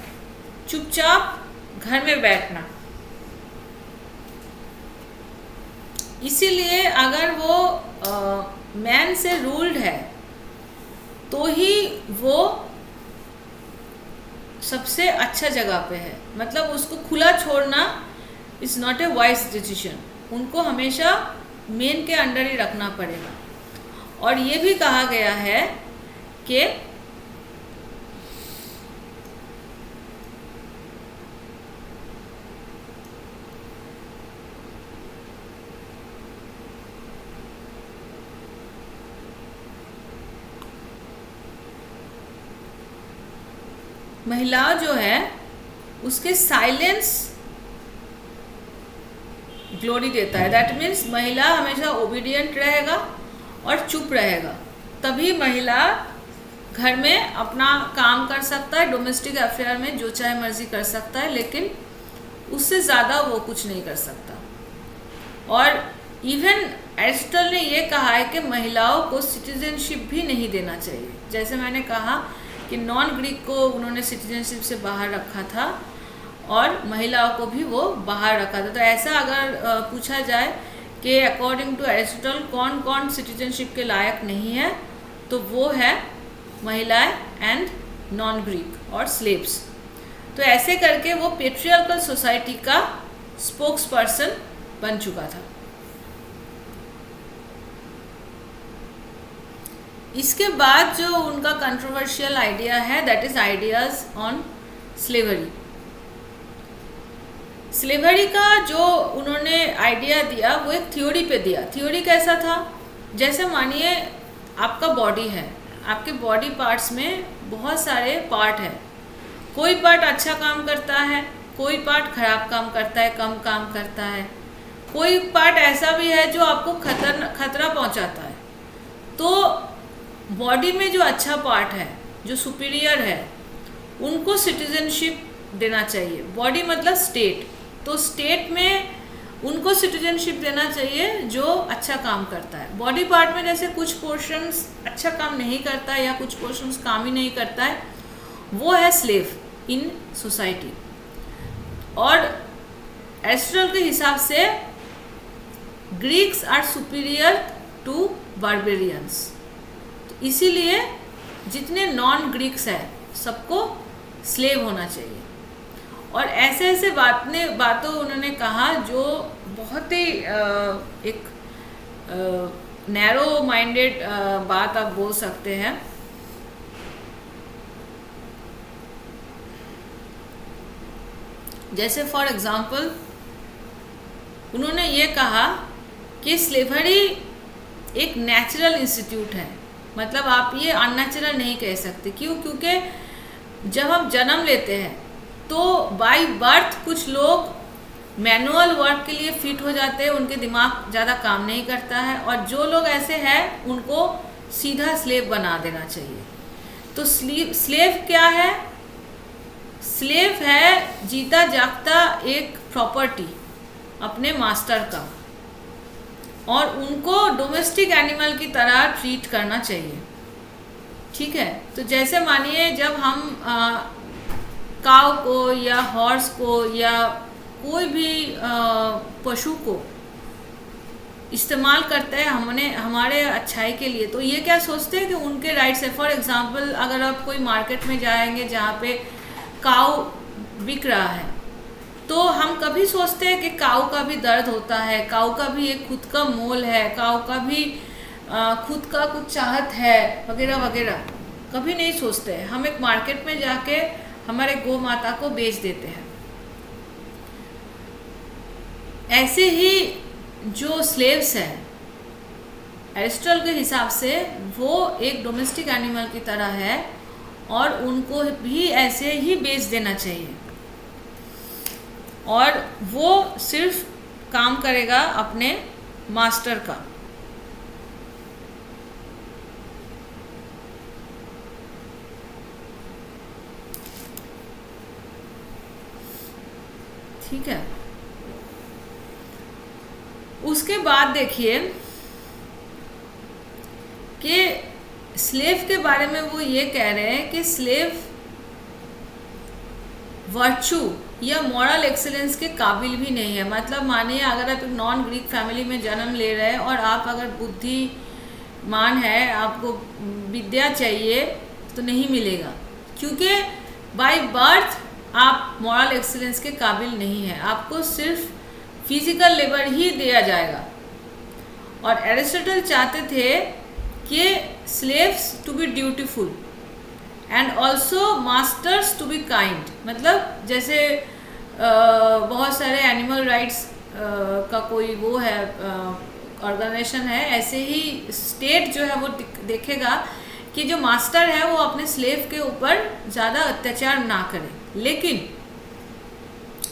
चुपचाप घर में बैठना। इसीलिए अगर वो मैन से रूल्ड है तो ही वो सबसे अच्छा जगह पे है। मतलब उसको खुला छोड़ना is not a wise decision, उनको हमेशा मेन के अंडर ही रखना पड़ेगा। और ये भी कहा गया है कि महिला जो है उसके साइलेंस ग्लोरी देता है। दैट मीन्स महिला हमेशा ओबीडियंट रहेगा और चुप रहेगा, तभी महिला घर में अपना काम कर सकता है, डोमेस्टिक अफेयर में जो चाहे मर्जी कर सकता है, लेकिन उससे ज़्यादा वो कुछ नहीं कर सकता। और इवन एरिस्टोटल ने ये कहा है कि महिलाओं को सिटीजनशिप भी नहीं देना चाहिए। जैसे मैंने कहा कि नॉन ग्रीक को उन्होंने सिटीजनशिप से बाहर रखा था और महिलाओं को भी वो बाहर रखा था। तो ऐसा अगर पूछा जाए कि अकॉर्डिंग टू एरिस्टोटल कौन कौन सिटीजनशिप के लायक नहीं है, तो वो है महिलाएं एंड नॉन ग्रीक और स्लेव्स। तो ऐसे करके वो पेट्रियार्कल सोसाइटी का स्पोक्स पर्सन बन चुका था। इसके बाद जो उनका कंट्रोवर्शियल आइडिया है that is ideas on slavery. Slavery का जो उन्होंने आइडिया दिया वो एक थ्योरी पे दिया। थ्योरी कैसा था, जैसे मानिए आपका बॉडी है, आपके बॉडी पार्ट्स में बहुत सारे पार्ट हैं, कोई पार्ट अच्छा काम करता है, कोई पार्ट खराब काम करता है, कम काम करता है, कोई पार्ट ऐसा भी है जो आपको खतरा पहुंचाता है। तो बॉडी में जो अच्छा पार्ट है, जो सुपीरियर है, उनको सिटीजनशिप देना चाहिए। बॉडी मतलब स्टेट, तो स्टेट में उनको सिटीजनशिप देना चाहिए जो अच्छा काम करता है। बॉडी पार्ट में जैसे कुछ पोर्शंस अच्छा काम नहीं करता है या कुछ पोर्शंस काम ही नहीं करता है, वो है स्लेव इन सोसाइटी। और एरिस्टोटल के हिसाब से ग्रीक्स आर सुपीरियर टू बार्बेरियंस, तो इसीलिए जितने नॉन ग्रीक्स हैं सबको स्लेव होना चाहिए। और ऐसे ऐसे बातों उन्होंने कहा जो बहुत ही एक नैरो माइंडेड बात आप बोल सकते हैं। जैसे फॉर एग्जांपल उन्होंने ये कहा कि स्लेवरी एक नेचुरल इंस्टीट्यूट है, मतलब आप ये अननेचुरल नहीं कह सकते। क्यों? क्योंकि जब हम जन्म लेते हैं तो बाय बर्थ कुछ लोग मैनुअल वर्क के लिए फिट हो जाते हैं, उनके दिमाग ज़्यादा काम नहीं करता है, और जो लोग ऐसे हैं उनको सीधा स्लेव बना देना चाहिए। तो स्लेव क्या है? स्लेव है जीता जागता एक प्रॉपर्टी अपने मास्टर का, और उनको डोमेस्टिक एनिमल की तरह ट्रीट करना चाहिए। ठीक है, तो जैसे मानिए जब हम काऊ को या हॉर्स को या कोई भी पशु को इस्तेमाल करते हैं हमारे अच्छाई के लिए, तो ये क्या सोचते हैं कि उनके राइट्स है। फॉर एग्जांपल अगर आप कोई मार्केट में जाएंगे जहाँ पे काऊ बिक रहा है, तो हम कभी सोचते हैं कि काऊ का भी दर्द होता है, काऊ का भी एक खुद का मोल है, काऊ का भी खुद का कुछ चाहत है वगैरह वगैरह, कभी नहीं सोचते हैं। हम एक मार्केट में जाके हमारे गौ माता को बेच देते हैं। ऐसे ही जो स्लेव्स हैं एरिस्टोटल के हिसाब से वो एक डोमेस्टिक एनिमल की तरह है, और उनको भी ऐसे ही बेच देना चाहिए, और वो सिर्फ काम करेगा अपने मास्टर का। ठीक है, उसके बाद देखिए कि स्लेव के बारे में वो ये कह रहे हैं कि स्लेव वर्चू या मॉरल एक्सीलेंस के काबिल भी नहीं है। मतलब मानिए अगर आप एक नॉन ग्रीक फैमिली में जन्म ले रहे हैं और आप अगर बुद्धिमान है, आपको विद्या चाहिए, तो नहीं मिलेगा, क्योंकि बाय बर्थ आप मॉरल एक्सीलेंस के काबिल नहीं है, आपको सिर्फ फिजिकल लेबर ही दिया जाएगा। और एरिस्टोटल चाहते थे कि slaves to be dutiful and also masters to be kind. मतलब जैसे बहुत सारे एनिमल राइट्स का कोई वो है ऑर्गेनाइजेशन है, ऐसे ही स्टेट जो है वो देखेगा कि जो मास्टर है वो अपने स्लेव के ऊपर ज़्यादा अत्याचार ना करे। लेकिन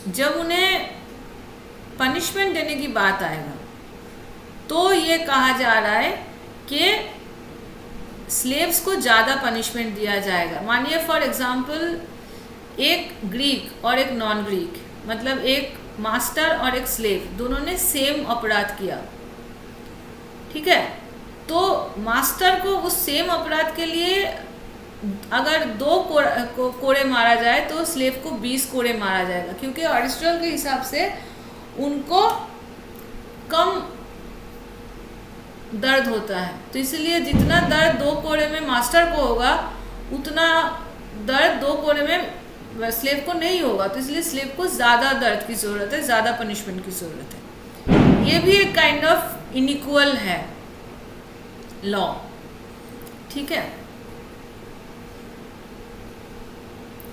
जब उन्हें पनिशमेंट देने की बात आएगा तो ये कहा जा रहा है कि स्लेव्स को ज़्यादा पनिशमेंट दिया जाएगा। मानिए फॉर एग्जांपल एक ग्रीक और एक नॉन ग्रीक, मतलब एक मास्टर और एक स्लेव, दोनों ने सेम अपराध किया, ठीक है, तो मास्टर को उस सेम अपराध के लिए अगर 2 कोड़े मारा जाए तो स्लेव को 20 कोड़े मारा जाएगा, क्योंकि एरिस्टोटल के हिसाब से उनको कम दर्द होता है, तो इसलिए जितना दर्द 2 कोड़े में मास्टर को होगा उतना दर्द 2 कोड़े में स्लेव को नहीं होगा। तो इसलिए स्लेव को ज़्यादा दर्द की ज़रूरत है, ज़्यादा पनिशमेंट की ज़रूरत है। ये भी एक काइंड ऑफ इनइक्वल है लॉ, ठीक है।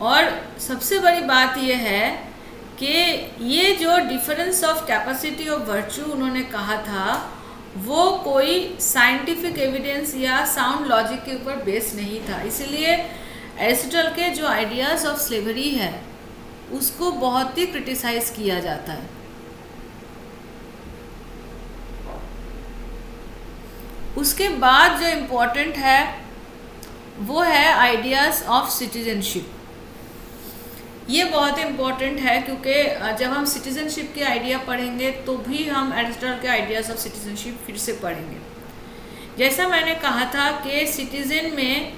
और सबसे बड़ी बात यह है कि ये जो difference of capacity of virtue उन्होंने कहा था वो कोई साइंटिफिक एविडेंस या साउंड लॉजिक के ऊपर बेस नहीं था। इसलिए एरिस्टोटल के जो आइडियाज़ ऑफ स्लेवरी है उसको बहुत ही क्रिटिसाइज किया जाता है। उसके बाद जो इम्पोर्टेंट है वो है आइडियाज़ ऑफ सिटीजनशिप। ये बहुत इम्पॉर्टेंट है क्योंकि जब हम सिटीजनशिप के आइडिया पढ़ेंगे तो भी हम एरिस्टोटल के आइडियाज़ ऑफ सिटीजनशिप फिर से पढ़ेंगे। जैसा मैंने कहा था कि सिटीजन में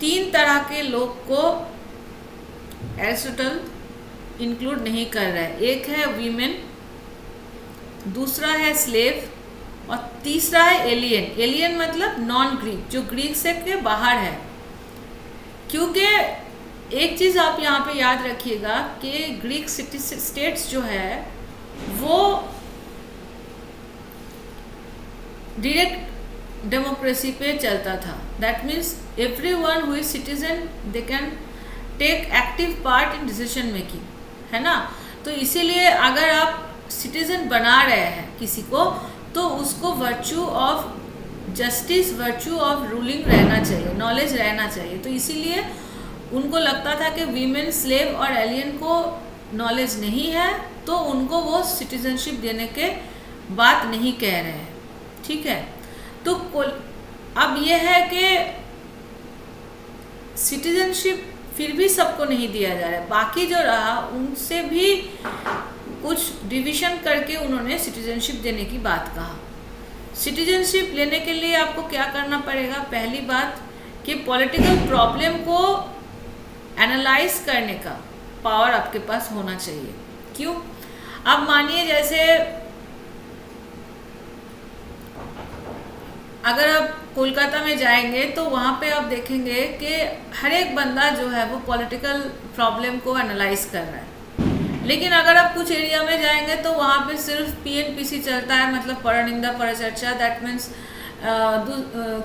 3 तरह के लोग को एरिस्टोटल इंक्लूड नहीं कर रहा है। एक है वीमेन, दूसरा है स्लेव और तीसरा है एलियन। एलियन मतलब नॉन ग्रीक, जो ग्रीक से के बाहर है। क्योंकि एक चीज़ आप यहाँ पे याद रखिएगा कि ग्रीक सिटी स्टेट्स जो है वो डायरेक्ट डेमोक्रेसी पे चलता था। That means everyone who is citizen they can take active part in decision making, है ना। तो इसीलिए अगर आप सिटीजन बना रहे हैं किसी को तो उसको virtue of justice, virtue of ruling रहना चाहिए, नॉलेज रहना चाहिए। तो इसीलिए उनको लगता था कि वीमेन, स्लेव और एलियन को नॉलेज नहीं है तो उनको वो सिटीजनशिप देने के बात नहीं कह रहे हैं, ठीक है। तो अब ये है कि सिटीजनशिप फिर भी सबको नहीं दिया जा रहा है। बाकी जो रहा उनसे भी कुछ डिवीजन करके उन्होंने सिटीजनशिप देने की बात कहा। सिटीजनशिप लेने के लिए आपको क्या करना पड़ेगा? पहली बात कि पॉलिटिकल प्रॉब्लम को एनालाइज करने का पावर आपके पास होना चाहिए। क्यों? अब मानिए जैसे अगर आप कोलकाता में जाएंगे तो वहाँ पे आप देखेंगे कि हर एक बंदा जो है वो पॉलिटिकल प्रॉब्लम को एनालाइज कर रहा है। लेकिन अगर आप कुछ एरिया में जाएंगे तो वहाँ पे सिर्फ पीएनपीसी चलता है, मतलब परनिंदा परचर्चा। दैट मीन्स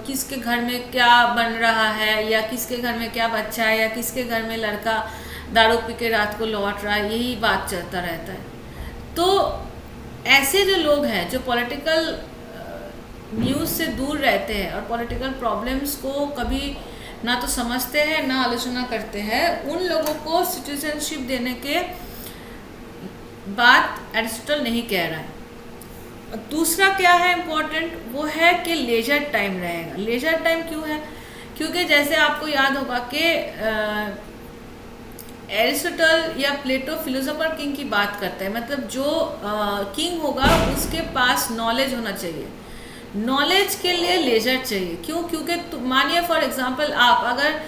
किसके घर में क्या बन रहा है या किसके घर में क्या बच्चा है या किसके घर में लड़का दारू पी के रात को लौट रहा है, यही बात चलता रहता है। तो ऐसे जो लोग हैं जो पॉलिटिकल न्यूज़ से दूर रहते हैं और पॉलिटिकल प्रॉब्लम्स को कभी ना तो समझते हैं ना आलोचना करते हैं, उन लोगों को सिटीजनशिप देने के बात एरिस्टोटल नहीं कह रहा है। दूसरा क्या है इम्पोर्टेंट, वो है कि लेजर टाइम रहेगा। लेजर टाइम क्यों है? क्योंकि जैसे आपको याद होगा कि एरिस्टोटल या प्लेटो फिलोसोफर किंग की बात करता है, मतलब जो किंग होगा उसके पास नॉलेज होना चाहिए। नॉलेज के लिए लेजर चाहिए। क्यों? क्योंकि मानिए फॉर एग्जांपल आप अगर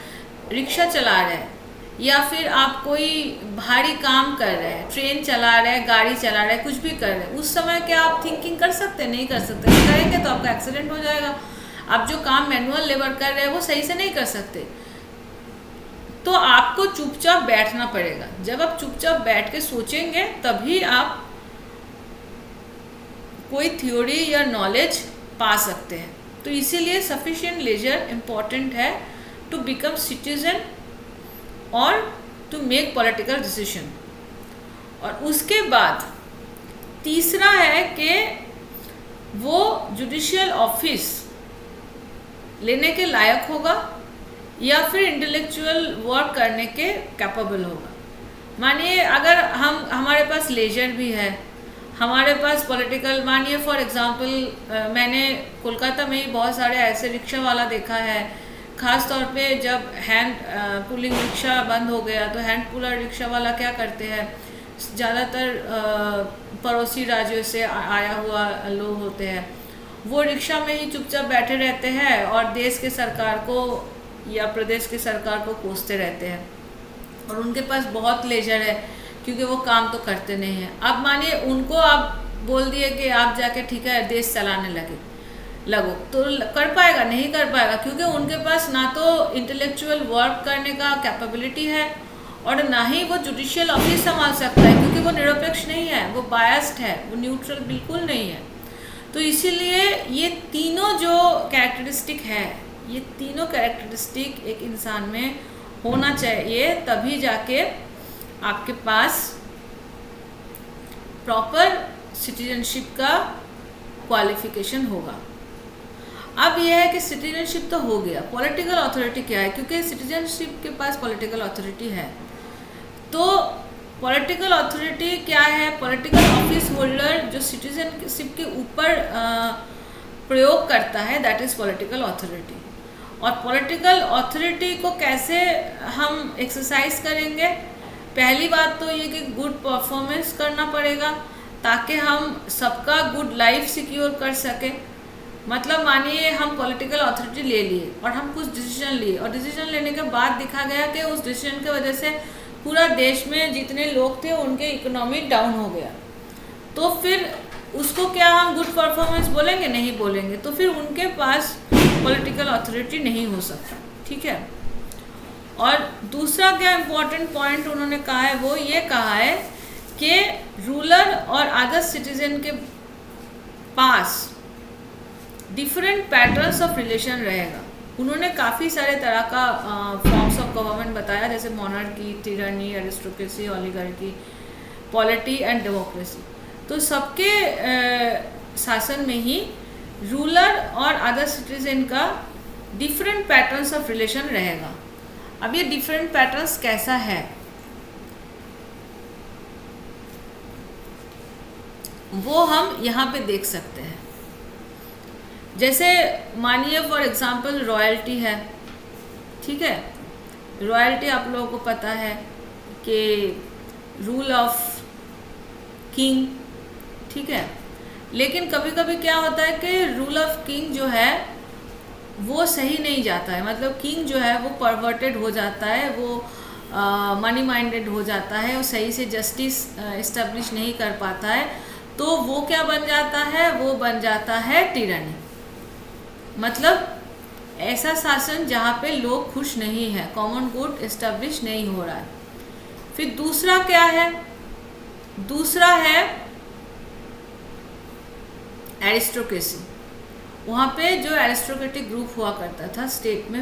रिक्शा चला रहे हैं या फिर आप कोई भारी काम कर रहे हैं, ट्रेन चला रहे हैं, गाड़ी चला रहे हैं, कुछ भी कर रहे हैं, उस समय क्या आप थिंकिंग कर सकते हैं? नहीं कर सकते। करेंगे तो आपका एक्सीडेंट हो जाएगा। आप जो काम मैनुअल लेबर कर रहे हैं वो सही से नहीं कर सकते, तो आपको चुपचाप बैठना पड़ेगा। जब आप चुपचाप बैठ के सोचेंगे तभी आप कोई थ्योरी या नॉलेज पा सकते हैं। तो इसीलिए सफिशिएंट लेजर इम्पॉर्टेंट है टू बिकम सिटीजन और टू मेक पॉलिटिकल डिसीजन। और उसके बाद तीसरा है कि वो जुडिशियल ऑफिस लेने के लायक होगा या फिर इंटेलेक्चुअल वर्क करने के कैपेबल होगा। मानिए अगर हमारे पास लेजर भी है, हमारे पास पॉलिटिकल, मानिए फॉर एग्जांपल मैंने कोलकाता में ही बहुत सारे ऐसे रिक्शा वाला देखा है, ख़ास तौर पे जब हैंड पुलिंग रिक्शा बंद हो गया तो हैंड पुलर रिक्शा वाला क्या करते हैं, ज़्यादातर पड़ोसी राज्यों से आया हुआ लोग होते हैं, वो रिक्शा में ही चुपचाप बैठे रहते हैं और देश के सरकार को या प्रदेश के सरकार को कोसते रहते हैं और उनके पास बहुत लेजर है क्योंकि वो काम तो करते नहीं हैं। अब मानिए उनको आप बोल दिए कि आप जाके ठीक है देश चलाने लगो, तो कर पाएगा? नहीं कर पाएगा, क्योंकि उनके पास ना तो इंटेलेक्चुअल वर्क करने का कैपेबिलिटी है और ना ही वो जुडिशियल ऑफिस संभाल सकता है, क्योंकि वो निरपेक्ष नहीं है, वो बायस्ड है, वो न्यूट्रल बिल्कुल नहीं है। तो इसीलिए ये तीनों जो कैरेक्टरिस्टिक है, ये तीनों कैरेक्टरिस्टिक एक इंसान में होना चाहिए, तभी जाके आपके पास प्रॉपर सिटीजनशिप का क्वालिफिकेशन होगा। अब यह है कि सिटीजनशिप तो हो गया, पॉलिटिकल अथॉरिटी क्या है? क्योंकि सिटीजनशिप के पास पॉलिटिकल अथॉरिटी है, तो पॉलिटिकल अथॉरिटी क्या है? पॉलिटिकल ऑफिस होल्डर जो सिटीजनशिप के ऊपर प्रयोग करता है, दैट इज पॉलिटिकल अथॉरिटी। और पॉलिटिकल अथॉरिटी को कैसे हम एक्सरसाइज करेंगे? पहली बात तो ये कि गुड परफॉर्मेंस करना पड़ेगा, ताकि हम सबका गुड लाइफ सिक्योर कर सके। मतलब मानिए हम पॉलिटिकल अथॉरिटी ले लिए और हम कुछ डिसीजन लिए, और डिसीजन लेने के बाद दिखा गया कि उस डिसीजन की वजह से पूरा देश में जितने लोग थे उनके इकोनॉमी डाउन हो गया, तो फिर उसको क्या हम गुड परफॉर्मेंस बोलेंगे? नहीं बोलेंगे। तो फिर उनके पास पॉलिटिकल अथॉरिटी नहीं हो सकता, ठीक है। और दूसरा क्या इम्पोर्टेंट पॉइंट उन्होंने कहा है, वो ये कहा है कि रूलर और अदर सिटीजन के पास डिफरेंट पैटर्न्स ऑफ रिलेशन रहेगा। उन्होंने काफ़ी सारे तरह का फॉर्म्स ऑफ गवर्नमेंट बताया, जैसे monarchy, tyranny, aristocracy, oligarchy, polity and democracy. तो सबके शासन में ही रूलर और अदर सिटीजन का डिफरेंट पैटर्न्स ऑफ रिलेशन रहेगा। अब ये डिफरेंट पैटर्न्स कैसा है, वो हम यहाँ पे देख सकते हैं। जैसे मानिए फॉर एग्जांपल रॉयल्टी है, ठीक है। रॉयल्टी आप लोगों को पता है कि रूल ऑफ किंग, ठीक है। लेकिन कभी कभी क्या होता है कि रूल ऑफ किंग जो है वो सही नहीं जाता है, मतलब किंग जो है वो परवर्टेड हो जाता है, वो मनी माइंडेड हो जाता है, वो सही से जस्टिस इस्टेब्लिश नहीं कर पाता है, तो वो क्या बन जाता है? वो बन जाता है टिरानी। मतलब ऐसा शासन जहाँ पे लोग खुश नहीं है, कॉमन गुड इस्टेब्लिश नहीं हो रहा है। फिर दूसरा क्या है? दूसरा है एरिस्टोक्रेसी। वहाँ पे जो एरिस्टोक्रेटिक ग्रुप हुआ करता था स्टेट में,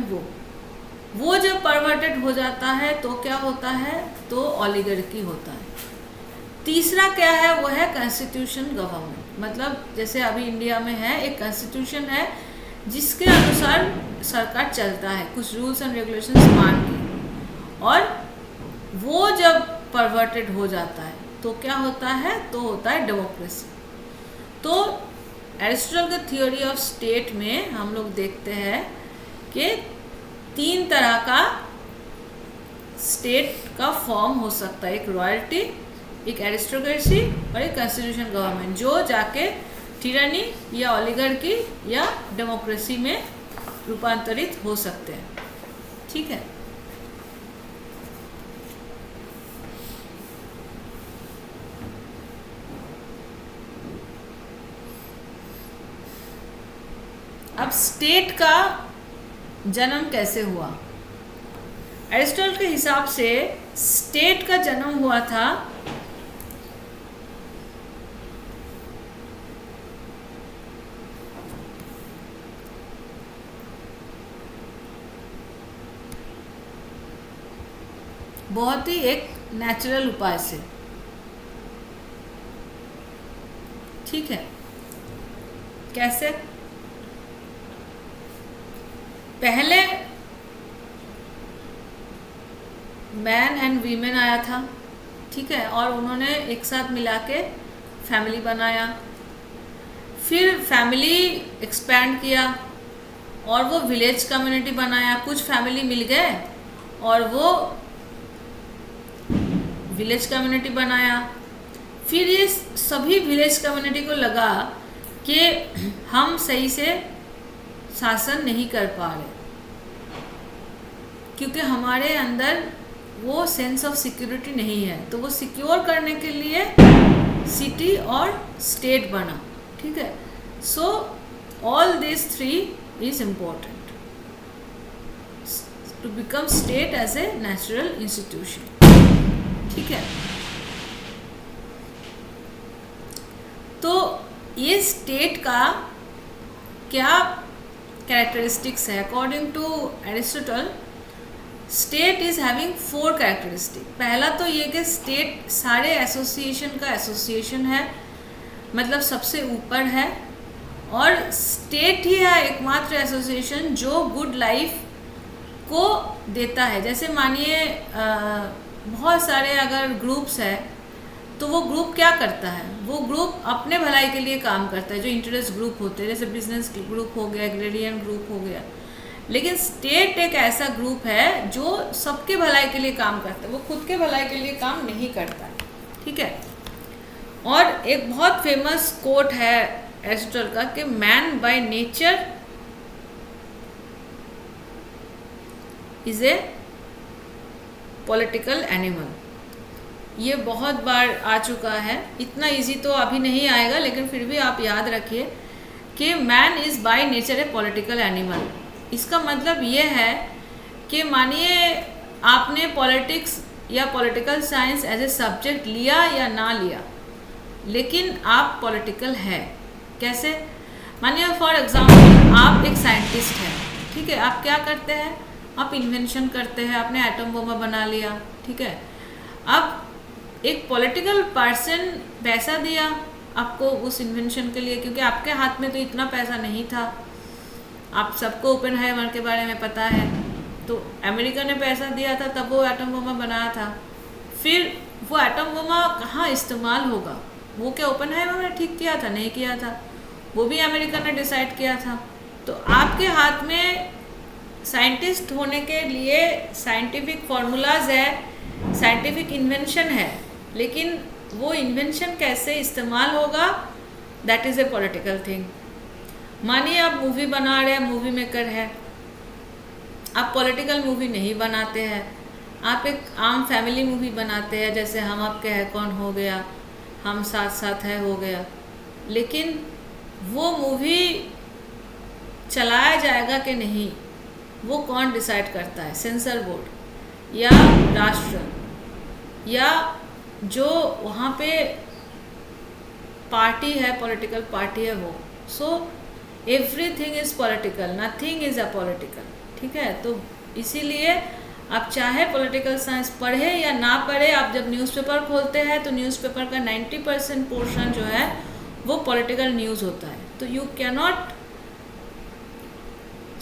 वो जब परवर्टेड हो जाता है तो क्या होता है? तो ओलिगार्की होता है। तीसरा क्या है? वो है कॉन्स्टिट्यूशन गवर्नमेंट। मतलब जैसे अभी इंडिया में है, एक कॉन्स्टिट्यूशन है जिसके अनुसार सरकार चलता है, कुछ रूल्स एंड रेगुलेशंस मान के, और वो जब परवर्टेड हो जाता है तो क्या होता है? तो होता है डेमोक्रेसी। तो एरिस्टोटल के थ्योरी ऑफ स्टेट में हम लोग देखते हैं कि 3 तरह का स्टेट का फॉर्म हो सकता है, एक रॉयल्टी, एक एरिस्टोक्रेसी और एक कॉन्स्टिट्यूशन गवर्नमेंट, जो जाके टिरानी या ओलिगार्की या डेमोक्रेसी में रूपांतरित हो सकते हैं, ठीक है। अब स्टेट का जन्म कैसे हुआ? एरिस्टोटल के हिसाब से स्टेट का जन्म हुआ था बहुत ही एक नेचुरल उपाय से, ठीक है। कैसे? पहले मैन एंड वीमेन आया था, ठीक है, और उन्होंने एक साथ मिला के फैमिली बनाया। फिर फैमिली एक्सपैंड किया और वो विलेज कम्युनिटी बनाया। कुछ फैमिली मिल गए और वो विलेज कम्युनिटी बनाया। फिर ये सभी विलेज कम्युनिटी को लगा कि हम सही से शासन नहीं कर पा रहे, क्योंकि हमारे अंदर वो सेंस ऑफ सिक्योरिटी नहीं है। तो वो सिक्योर करने के लिए सिटी और स्टेट बना, ठीक है। So all this three is important to become state as a natural institution, ठीक है। तो ये स्टेट का क्या कैरेक्टरिस्टिक्स है? According to Aristotle, state is having 4 characteristic. पहला तो ये कि स्टेट सारे एसोसिएशन का एसोसिएशन है, मतलब सबसे ऊपर है, और स्टेट ही है एकमात्र एसोसिएशन जो गुड लाइफ को देता है। जैसे मानिए बहुत सारे अगर ग्रुप्स है तो वो ग्रुप क्या करता है? वो ग्रुप अपने भलाई के लिए काम करता है, जो इंटरेस्ट ग्रुप होते हैं, जैसे बिजनेस ग्रुप हो गया, एग्रेरियन ग्रुप हो गया। लेकिन स्टेट एक ऐसा ग्रुप है जो सबके भलाई के लिए काम करता है, वो खुद के भलाई के लिए काम नहीं करता, ठीक है। और एक बहुत फेमस कोट है एरिस्टोटल का कि man by nature is a political animal. ये बहुत बार आ चुका है, इतना इजी तो अभी नहीं आएगा, लेकिन फिर भी आप याद रखिए कि man is by nature a political animal. इसका मतलब ये है कि मानिए आपने पॉलिटिक्स या political science as a subject लिया या ना लिया, लेकिन आप पॉलिटिकल है। कैसे? मानिए फॉर एग्जांपल आप एक साइंटिस्ट हैं, ठीक है। आप क्या करते हैं? आप इन्वेंशन करते हैं, आपने एटम बम बना लिया, ठीक है। अब एक पॉलिटिकल पर्सन पैसा दिया आपको उस इन्वेंशन के लिए, क्योंकि आपके हाथ में तो इतना पैसा नहीं था। आप सबको ओपेनहाइमर के बारे में पता है, तो अमेरिका ने पैसा दिया था तब वो एटम बम बनाया था। फिर वो एटम बम कहाँ इस्तेमाल होगा? वो क्या ओपेनहाइमर ने ठीक किया था? नहीं किया था, वो भी अमेरिका ने डिसाइड किया था। तो आपके हाथ में साइंटिस्ट होने के लिए साइंटिफिक फार्मूलाज है, साइंटिफिक इन्वेंशन है, लेकिन वो इन्वेंशन कैसे इस्तेमाल होगा, that is a political thing. मानिए आप मूवी बना रहे हैं, मूवी मेकर है, आप पॉलिटिकल मूवी नहीं बनाते हैं, आप एक आम फैमिली मूवी बनाते हैं, जैसे हम आपके है कौन हो गया, हम साथ साथ है हो गया। लेकिन वो मूवी चलाया जाएगा कि नहीं, वो कौन डिसाइड करता है? सेंसर बोर्ड या राष्ट्र या जो वहाँ पे पार्टी है, पॉलिटिकल पार्टी है वो। So everything is political, nothing is apolitical, ठीक है। तो इसीलिए आप चाहे पॉलिटिकल साइंस पढ़े या ना पढ़े, आप जब न्यूज़पेपर खोलते हैं तो न्यूज़पेपर का 90% पोर्शन जो है वो पॉलिटिकल न्यूज़ होता है। तो you can not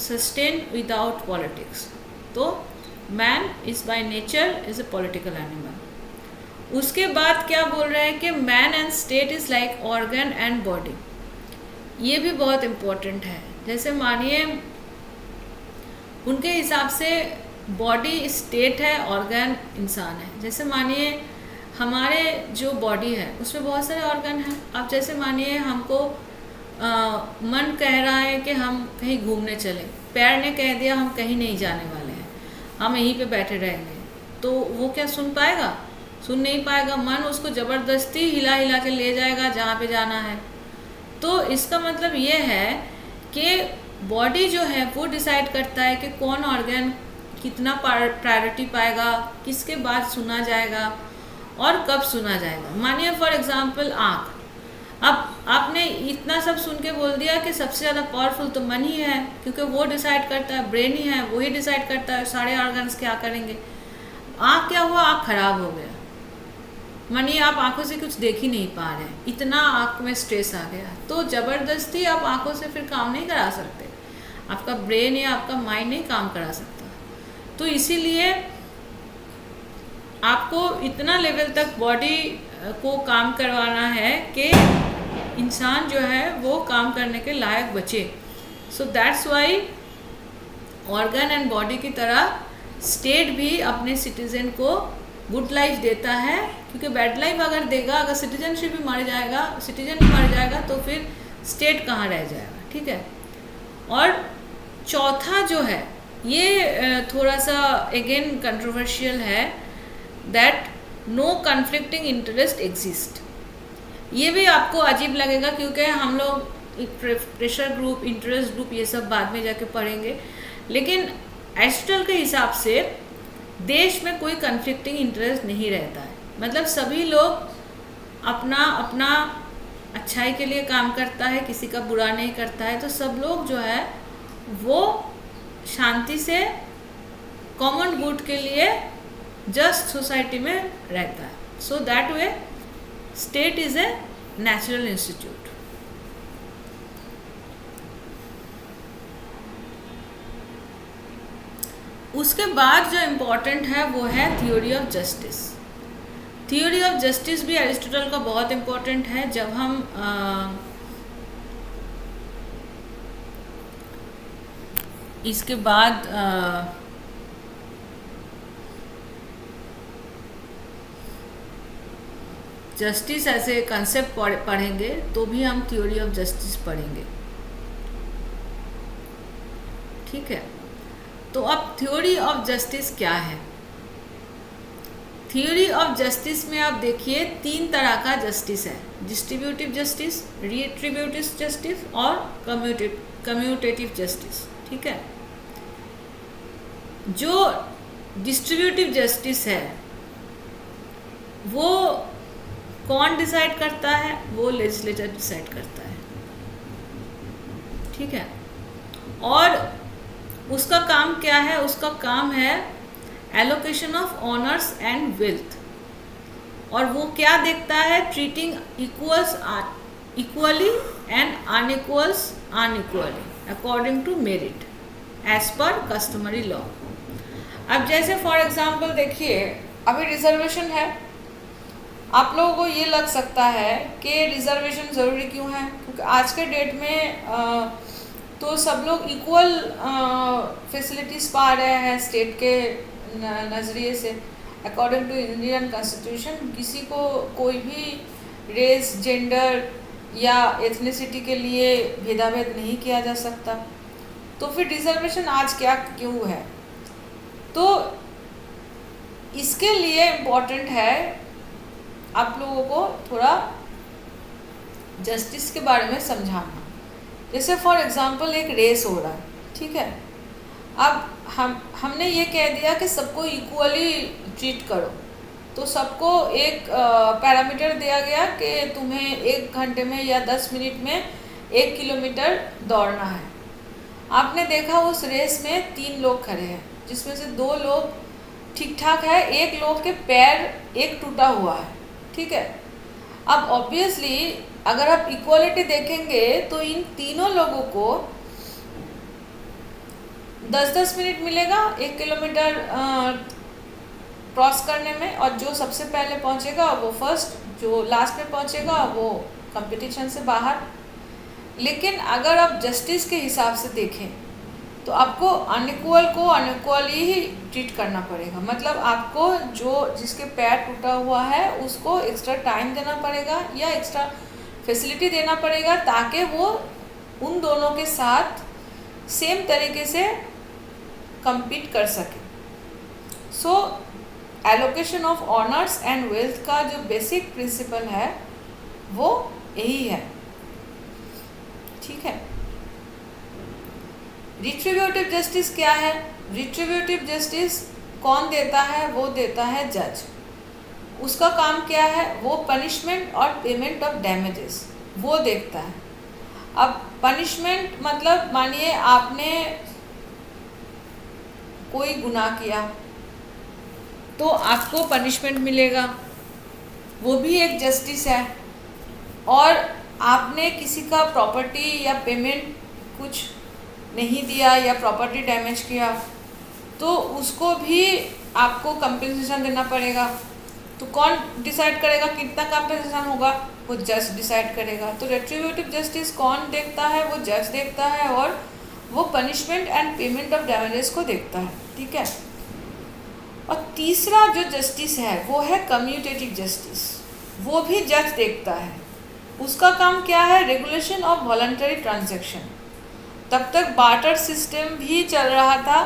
sustain without politics. तो man is by nature is a political animal. उसके बाद क्या बोल रहे हैं कि man and state is like organ and body. ये भी बहुत इम्पोर्टेंट है। जैसे मानिए उनके हिसाब से बॉडी स्टेट है, ऑर्गन इंसान है। जैसे मानिए हमारे जो बॉडी है उसमें बहुत सारे ऑर्गन हैं। अब जैसे मानिए हमको मन कह रहा है कि हम कहीं घूमने चलें, पैर ने कह दिया हम कहीं नहीं जाने वाले हैं, हम यहीं पे बैठे रहेंगे, तो वो क्या सुन पाएगा? सुन नहीं पाएगा। मन उसको ज़बरदस्ती हिला हिला के ले जाएगा जहाँ पे जाना है। तो इसका मतलब ये है कि बॉडी जो है वो डिसाइड करता है कि कौन ऑर्गन कितना प्रायोरिटी पाएगा, किसके बाद सुना जाएगा और कब सुना जाएगा। मानिए फॉर एग्जांपल आँख। अब आपने इतना सब सुन के बोल दिया कि सबसे ज़्यादा पावरफुल तो मन ही है, क्योंकि वो डिसाइड करता है, ब्रेन ही है, वही डिसाइड करता है सारे ऑर्गन्स क्या करेंगे। आँख क्या हुआ? आँख खराब हो गया। मानिए आप आंखों से कुछ देख ही नहीं पा रहे हैं, इतना आँख में स्ट्रेस आ गया, तो ज़बरदस्ती आप आंखों से फिर काम नहीं करा सकते, आपका ब्रेन या आपका माइंड नहीं काम करा सकता। तो इसीलिए आपको इतना लेवल तक बॉडी को काम करवाना है कि इंसान जो है वो काम करने के लायक बचे। सो that's Y organ and body की तरह स्टेट भी अपने सिटीजन को गुड लाइफ देता है, क्योंकि बैड लाइफ अगर देगा, अगर सिटीजनशिप भी मर जाएगा, सिटीजन भी मर जाएगा, तो फिर स्टेट कहाँ रह जाएगा, ठीक है। और चौथा जो है ये थोड़ा सा अगेन कंट्रोवर्शियल है, that no conflicting interest exist. ये भी आपको अजीब लगेगा क्योंकि हम लोग प्रेशर ग्रुप, इंटरेस्ट ग्रुप ये सब बाद में जाके पढ़ेंगे, लेकिन एरिस्टोटल के हिसाब से देश में कोई कन्फ्लिक्टिंग इंटरेस्ट नहीं रहता है। मतलब सभी लोग अपना अपना अच्छाई के लिए काम करता है, किसी का बुरा नहीं करता है, तो सब लोग जो है वो शांति से कॉमन गुड के लिए जस्ट सोसाइटी में रहता है। So that way state is a natural institute. उसके बाद जो इम्पोर्टेंट है वो है theory of justice. Theory of justice भी एरिस्टोटल का बहुत इम्पोर्टेंट है। जब हम इसके बाद जस्टिस ऐसे कंसेप्ट पढ़ेंगे तो भी हम थ्योरी ऑफ जस्टिस पढ़ेंगे, ठीक है। तो अब थ्योरी ऑफ जस्टिस क्या है? थ्योरी ऑफ जस्टिस में आप देखिए 3 तरह का जस्टिस है, डिस्ट्रीब्यूटिव जस्टिस, रिट्रीब्यूटिव जस्टिस और कम्यूटेटिव जस्टिस, ठीक है। जो डिस्ट्रीब्यूटिव जस्टिस है वो कौन डिसाइड करता है? वो लेजिस्लेचर डिसाइड करता है, ठीक है। और उसका काम क्या है? उसका काम है allocation of honours and wealth. और वो क्या देखता है? Treating equals equally and unequals unequally according to merit as per customary law. अब जैसे फॉर एग्जांपल देखिए, अभी रिजर्वेशन है, आप लोगों को ये लग सकता है कि रिजर्वेशन ज़रूरी क्यों है? क्योंकि आज के डेट में तो सब लोग इक्वल फैसिलिटीज़ पा रहे हैं स्टेट के नज़रिए से। अकॉर्डिंग टू इंडियन कॉन्स्टिट्यूशन किसी को कोई भी रेस, जेंडर या एथनिसिटी के लिए भेदाभेद नहीं किया जा सकता। तो फिर रिजर्वेशन आज क्यों है? तो इसके लिए इम्पोर्टेंट है आप लोगों को थोड़ा जस्टिस के बारे में समझाना। जैसे फॉर एग्जांपल एक रेस हो रहा है, ठीक है। अब हमने ये कह दिया कि सबको इक्वली ट्रीट करो, तो सबको एक पैरामीटर दिया गया कि तुम्हें 1 घंटे में या 10 मिनट में 1 किलोमीटर दौड़ना है। आपने देखा उस रेस में 3 लोग खड़े हैं, जिसमें से 2 लोग ठीक ठाक है, एक लोग के पैर एक टूटा हुआ है, ठीक है। अब ऑब्वियसली अगर आप इक्वालिटी देखेंगे तो इन तीनों लोगों को 10-10 मिनट मिलेगा 1 किलोमीटर क्रॉस करने में, और जो सबसे पहले पहुंचेगा वो फर्स्ट, जो लास्ट में पहुंचेगा वो कंपटीशन से बाहर। लेकिन अगर आप जस्टिस के हिसाब से देखें तो आपको अनइक्वल को अनइक्वली ही ट्रीट करना पड़ेगा। मतलब आपको जिसके पैर टूटा हुआ है उसको एक्स्ट्रा टाइम देना पड़ेगा या एक्स्ट्रा फैसिलिटी देना पड़ेगा, ताकि वो उन दोनों के साथ सेम तरीके से compete कर सके। So allocation of honours and wealth का जो बेसिक प्रिंसिपल है वो यही है, ठीक है। रिट्रीब्यूटिव जस्टिस क्या है? रिट्रीब्यूटिव जस्टिस कौन देता है? वो देता है जज। उसका काम क्या है? वो पनिशमेंट और पेमेंट ऑफ डैमेजेस वो देखता है। अब पनिशमेंट मतलब मानिए आपने कोई गुनाह किया तो आपको पनिशमेंट मिलेगा, वो भी एक जस्टिस है। और आपने किसी का प्रॉपर्टी या पेमेंट कुछ नहीं दिया या प्रॉपर्टी डैमेज किया तो उसको भी आपको कंपेंसेशन देना पड़ेगा। तो कौन डिसाइड करेगा कितना कंपेंसेशन होगा? वो जज डिसाइड करेगा। तो रिट्रीब्यूटिव जस्टिस कौन देखता है? वो जज देखता है, और वो punishment and payment of damages को देखता है, ठीक है। और तीसरा जो जस्टिस है वो है कम्यूटेटिव जस्टिस, वो भी जज देखता है। उसका काम क्या है? Regulation of voluntary transaction. तब तक बार्टर सिस्टम भी चल रहा था।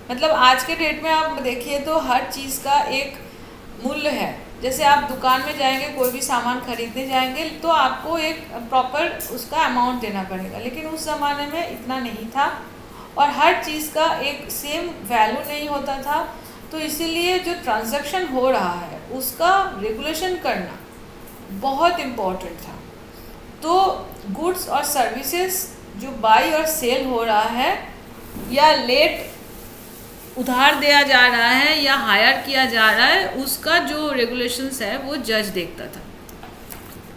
मतलब आज के डेट में आप देखिए तो हर चीज़ का एक मूल्य है। जैसे आप दुकान में जाएंगे, कोई भी सामान खरीदने जाएंगे तो आपको एक प्रॉपर उसका अमाउंट देना पड़ेगा, लेकिन उस ज़माने में इतना नहीं था और हर चीज़ का एक सेम वैल्यू नहीं होता था। तो इसीलिए जो ट्रांजैक्शन हो रहा है उसका रेगुलेशन करना बहुत इम्पोर्टेंट था। तो गुड्स और सर्विसेज जो बाई और सेल हो रहा है या लेट उधार दिया जा रहा है या हायर किया जा रहा है, उसका जो रेगुलेशंस है वो जज देखता था।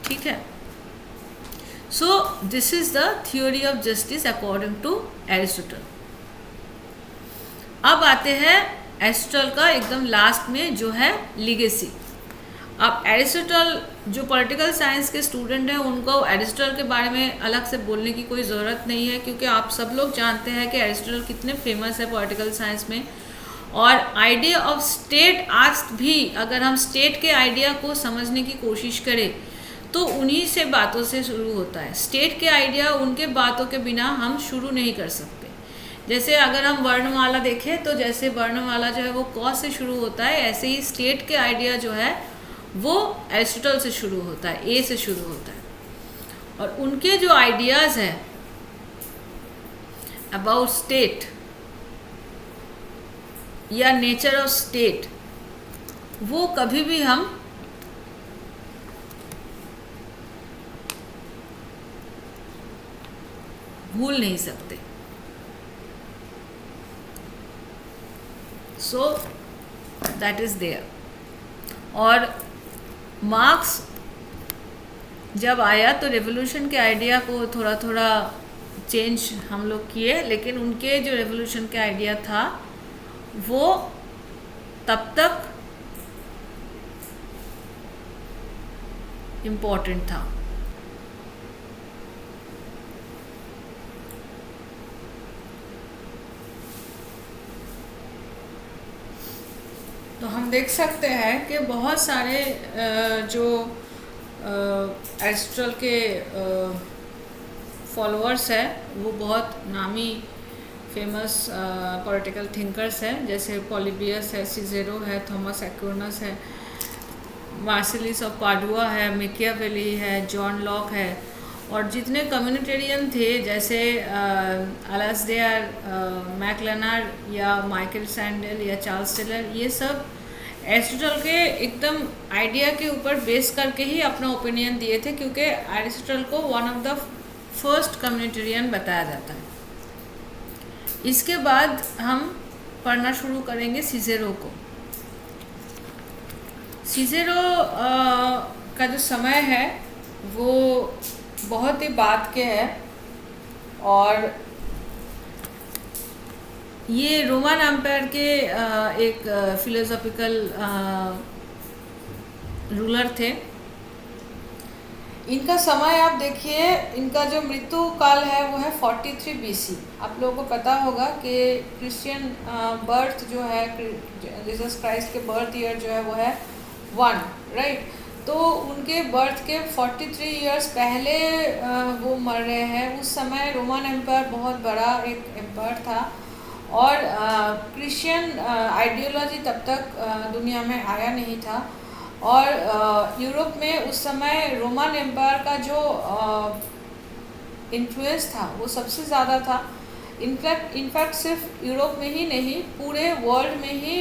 ठीक है। So this is the theory of justice according to Aristotle. अब आते हैं एरिस्टोटल का एकदम लास्ट में जो है लीगेसी। अब एरिस्टोटल जो पॉलिटिकल साइंस के स्टूडेंट हैं उनको एरिस्टोटल के बारे में अलग से बोलने की कोई ज़रूरत नहीं है, क्योंकि आप सब लोग जानते हैं कि एरिस्टोटल कितने फेमस है पॉलिटिकल साइंस में। और आइडिया ऑफ स्टेट आस्क भी, अगर हम स्टेट के आइडिया को समझने की कोशिश करें तो उन्हीं से बातों से शुरू होता है। स्टेट के आइडिया उनके बातों के बिना हम शुरू नहीं कर सकते। जैसे अगर हम वर्णमाला देखें तो जैसे वर्णमाला जो है वो क से शुरू होता है, ऐसे ही स्टेट के आइडिया जो है वो एरिस्टोटल से शुरू होता है, ए से शुरू होता है। और उनके जो आइडियाज़ हैं अबाउट स्टेट या नेचर ऑफ स्टेट, वो कभी भी हम भूल नहीं सकते। So that is there. और मार्क्स जब आया तो रेवोल्यूशन के आइडिया को थोड़ा थोड़ा चेंज हम लोग किए, लेकिन उनके जो रेवोल्यूशन का आइडिया था वो तब तक इम्पोर्टेंट था। तो हम देख सकते हैं कि बहुत सारे जो एरिस्टोटल के फॉलोअर्स हैं वो बहुत नामी फेमस पॉलिटिकल थिंकर्स हैं, जैसे पॉलिबियस है, सिजेरो है, थॉमस एक्विनस है, मार्सिलिस ऑफ पाडुआ है, मैकियावेली है, जॉन लॉक है। और जितने कम्युनिटेरियन थे जैसे अलास्डेयर, मैकलेनार या माइकल सैंडल या चार्ल्स टेलर, ये सब एरिस्टोटल के एकदम आइडिया के ऊपर बेस करके ही अपना ओपिनियन दिए थे, क्योंकि एरिस्टोटल को one of the first communitarian बताया जाता है। इसके बाद हम पढ़ना शुरू करेंगे सिजेरो को। सिजेरो का जो समय है वो बहुत ही बाद के है, और ये रोमन एम्पायर के एक फिलोसॉफिकल रूलर थे। इनका समय आप देखिए, इनका जो मृत्यु काल है वो है 43 BC। आप लोगों को पता होगा कि क्रिश्चियन बर्थ जो है, जीसस क्राइस्ट के बर्थ ईयर जो है वो है 1, राइट। तो उनके बर्थ के 43 इयर्स पहले वो मर रहे हैं। उस समय रोमन एम्पायर बहुत बड़ा एक एम्पायर था, और क्रिश्चियन आइडियोलॉजी तब तक दुनिया में आया नहीं था। और यूरोप में उस समय रोमन एम्पायर का जो इन्फ्लुएंस था वो सबसे ज़्यादा था। इनफैक्ट सिर्फ यूरोप में ही नहीं, पूरे वर्ल्ड में ही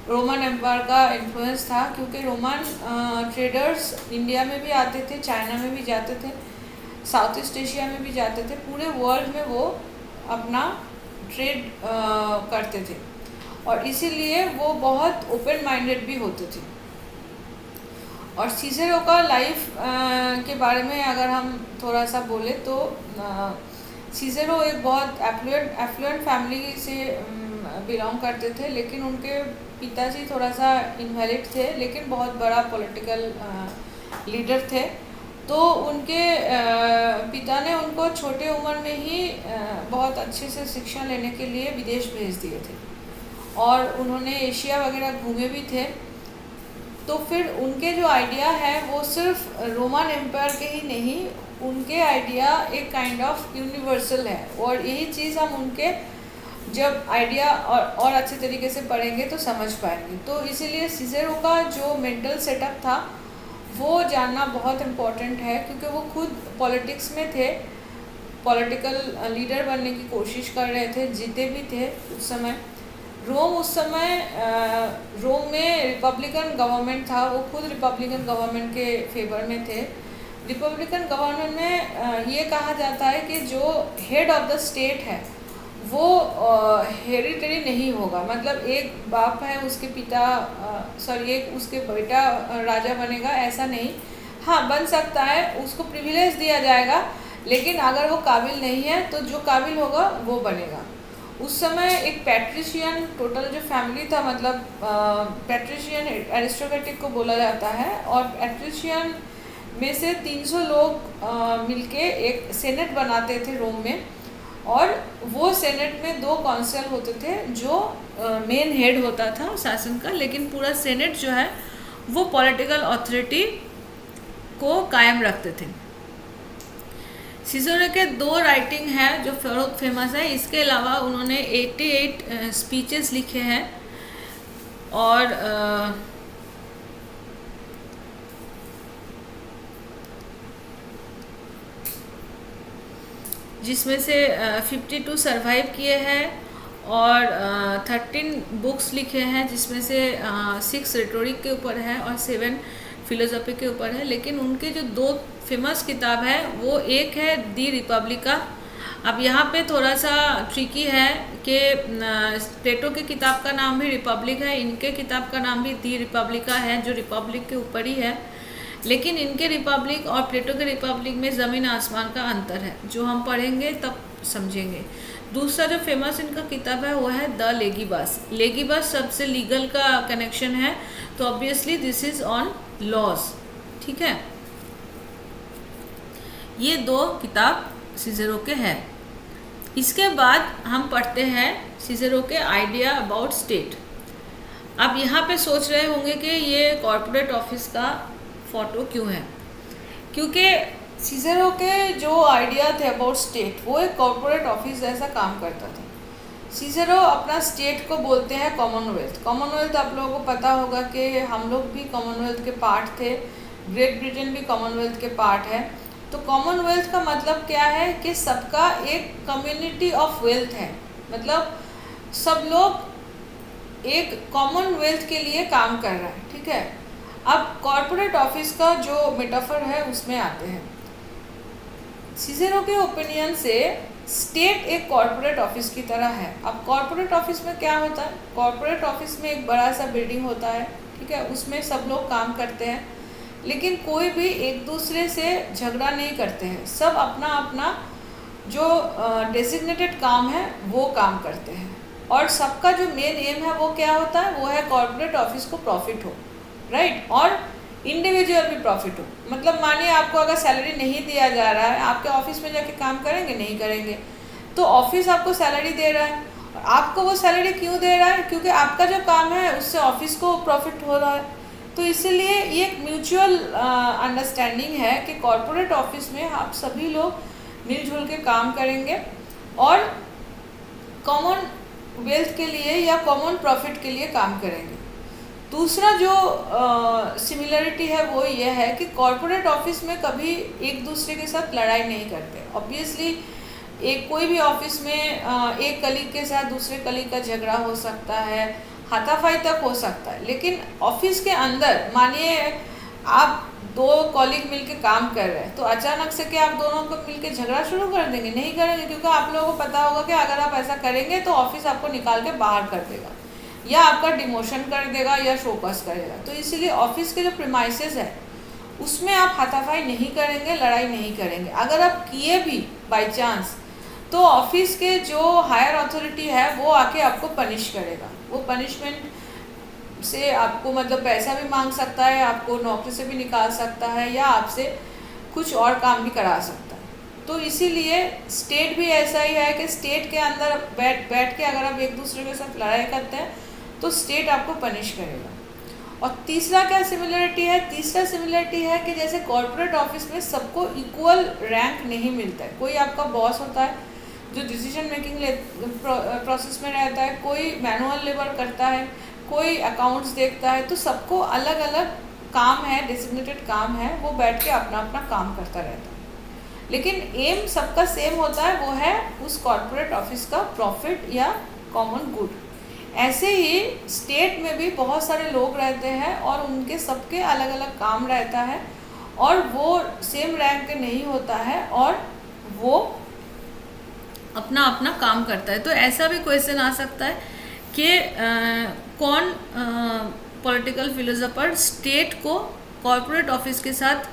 रोमन एम्पायर का इन्फ्लुएंस था, क्योंकि रोमन ट्रेडर्स इंडिया में भी आते थे, चाइना में भी जाते थे, साउथ ईस्ट एशिया में भी जाते थे। पूरे वर्ल्ड में वो अपना ट्रेड करते थे, और इसीलिए वो बहुत ओपन माइंडेड भी होते थे। और सिसेरो का लाइफ के बारे में अगर हम थोड़ा सा बोले तो सिसेरो एक बहुत एफ्लुएंट फैमिली से बिलोंग करते थे, लेकिन उनके पिताजी थोड़ा सा इनवैलिड थे, लेकिन बहुत बड़ा पॉलिटिकल लीडर थे। तो उनके पिता ने उनको छोटे उम्र में ही बहुत अच्छे से शिक्षा लेने के लिए विदेश भेज दिए थे, और उन्होंने एशिया वगैरह घूमे भी थे। तो फिर उनके जो आइडिया है वो सिर्फ रोमन एम्पायर के ही नहीं, उनके आइडिया एक काइंड ऑफ यूनिवर्सल है, और यही चीज़ हम उनके जब आइडिया और अच्छे तरीके से पढ़ेंगे तो समझ पाएंगे। तो इसीलिए सिज़ेरो का जो मेंटल सेटअप था वो जानना बहुत इम्पोर्टेंट है, क्योंकि वो खुद पॉलिटिक्स में थे, पॉलिटिकल लीडर बनने की कोशिश कर रहे थे, जीते भी थे उस समय। उस समय रोम में रिपब्लिकन गवर्नमेंट था, वो खुद रिपब्लिकन गवर्नमेंट के फेवर में थे। रिपब्लिकन गवर्नमेंट में ये कहा जाता है कि जो हेड ऑफ द स्टेट है वो हेरिटरी नहीं होगा, मतलब एक बाप है उसके पिता एक उसके बेटा राजा बनेगा, ऐसा नहीं। हाँ, बन सकता है, उसको प्रिविलेज दिया जाएगा, लेकिन अगर वो काबिल नहीं है तो जो काबिल होगा वो बनेगा। उस समय एक पैट्रिशियन टोटल जो फैमिली था, मतलब पैट्रिशियन एरिस्टोक्रेटिक को बोला जाता है, और पैट्रिशियन में से 300 लोग मिलके एक सेनेट बनाते थे रोम में, और वो सेनेट में 2 काउंसिल होते थे जो मेन हेड होता था शासन का, लेकिन पूरा सेनेट जो है वो पॉलिटिकल अथॉरिटी को कायम रखते थे। सिज़ेरो के 2 राइटिंग है जो फेमस है, इसके अलावा उन्होंने 88 स्पीचेस लिखे हैं, और जिसमें से 52 सर्वाइव किए हैं, और 13 बुक्स लिखे हैं, जिसमें से 6 रेटोरिक के ऊपर है और 7 फिलोसफी के ऊपर है। लेकिन उनके जो 2 फेमस किताब है, वो एक है दी रिपब्लिका। अब यहाँ पे थोड़ा सा ट्रिकी है कि प्लेटो की किताब का नाम भी रिपब्लिक है, इनके किताब का नाम भी दी रिपब्लिका है, जो रिपब्लिक के ऊपर ही है। लेकिन इनके रिपब्लिक और प्लेटो के रिपब्लिक में ज़मीन आसमान का अंतर है, जो हम पढ़ेंगे तब समझेंगे। दूसरा जो फेमस इनका किताब है वो है द लेगीबस। लेगीबस सबसे लीगल का कनेक्शन है, तो obviously this is on laws, ठीक है। ये 2 किताब सिज़ेरो के हैं। इसके बाद हम पढ़ते हैं सिज़ेरो के आइडिया अबाउट स्टेट। अब यहाँ पे सोच रहे होंगे कि ये कॉर्पोरेट ऑफिस का फ़ोटो क्यों है, क्योंकि सिज़ेरो के जो आइडिया थे अबाउट स्टेट वो एक कॉर्पोरेट ऑफिस जैसा काम करता था। सिज़ेरो अपना स्टेट को बोलते हैं कॉमनवेल्थ। कॉमनवेल्थ आप लोगों को पता होगा कि हम लोग भी कॉमनवेल्थ के पार्ट थे, ग्रेट ब्रिटेन भी कॉमनवेल्थ के पार्ट है। तो कॉमनवेल्थ का मतलब क्या है कि सबका एक कम्युनिटी ऑफ वेल्थ है, मतलब सब लोग एक कॉमनवेल्थ के लिए काम कर रहा है, ठीक है। अब कॉर्पोरेट ऑफिस का जो मेटाफर है उसमें आते हैं। सिज़ेरो के ओपिनियन से स्टेट एक कॉर्पोरेट ऑफिस की तरह है। अब कॉर्पोरेट ऑफिस में क्या होता है, कॉर्पोरेट ऑफिस में एक बड़ा सा बिल्डिंग होता है, ठीक है, उसमें सब लोग काम करते हैं, लेकिन कोई भी एक दूसरे से झगड़ा नहीं करते हैं, सब अपना अपना जो डेजिग्नेटेड काम है वो काम करते हैं, और सबका जो मेन एम है वो क्या होता है, वो है कॉर्पोरेट ऑफिस को प्रॉफिट हो, राइट, और इंडिविजुअल भी प्रॉफिट हो। मतलब मानिए आपको अगर सैलरी नहीं दिया जा रहा है, आपके ऑफिस में जाके काम करेंगे, नहीं करेंगे, तो ऑफिस आपको सैलरी दे रहा है, और आपको वो सैलरी क्यों दे रहा है, क्योंकि आपका जो काम है उससे ऑफिस को प्रॉफिट हो रहा है। तो इसीलिए ये एक म्यूचुअल अंडरस्टैंडिंग है कि कॉर्पोरेट ऑफिस में आप सभी लोग मिलजुल के काम करेंगे और कॉमन वेल्थ के लिए या कॉमन प्रॉफिट के लिए काम करेंगे। दूसरा जो सिमिलरिटी है वो ये है कि कॉर्पोरेट ऑफिस में कभी एक दूसरे के साथ लड़ाई नहीं करते। ऑब्वियसली एक कोई भी ऑफिस में एक कलीग के साथ दूसरे कलीग का झगड़ा हो सकता है, हाथापाई तक हो सकता है, लेकिन ऑफिस के अंदर मानिए आप 2 कॉलीग मिलके काम कर रहे हैं, तो अचानक से क्या आप दोनों को मिलके झगड़ा शुरू कर देंगे? नहीं करेंगे, क्योंकि आप लोगों को पता होगा कि अगर आप ऐसा करेंगे तो ऑफिस आपको निकाल के बाहर कर देगा, या आपका डिमोशन कर देगा, या शोकस करेगा। तो इसीलिए ऑफिस के जो प्रीमाइसेस है उसमें आप हाथापाई नहीं करेंगे, लड़ाई नहीं करेंगे। अगर आप किए भी बाय चांस, तो ऑफिस के जो हायर अथॉरिटी है वो आके आपको पनिश करेगा। वो पनिशमेंट से आपको मतलब पैसा भी मांग सकता है, आपको नौकरी से भी निकाल सकता है, या आपसे कुछ और काम भी करा सकता है। तो इसीलिए स्टेट भी ऐसा ही है कि स्टेट के अंदर बैठ के अगर आप एक दूसरे के साथ लड़ाई करते हैं तो स्टेट आपको पनिश करेगा। और तीसरा क्या सिमिलरिटी है? तीसरा सिमिलरिटी है कि जैसे कॉर्पोरेट ऑफिस में सबको इक्वल रैंक नहीं मिलता है। कोई आपका बॉस होता है जो डिसीजन मेकिंग प्रोसेस में रहता है, कोई मैनुअल लेबर करता है, कोई अकाउंट्स देखता है, तो सबको अलग अलग काम है, डेजिग्नेटेड काम है, वो बैठ के अपना अपना काम करता रहता है। लेकिन एम सबका सेम होता है, वो है उस कॉर्पोरेट ऑफिस का प्रॉफिट या कॉमन गुड। ऐसे ही स्टेट में भी बहुत सारे लोग रहते हैं और उनके सबके अलग अलग काम रहता है और वो सेम रैंक के नहीं होता है और वो अपना अपना काम करता है। तो ऐसा भी क्वेश्चन आ सकता है कि कौन पॉलिटिकल फिलोसोफर स्टेट को कॉर्पोरेट ऑफिस के साथ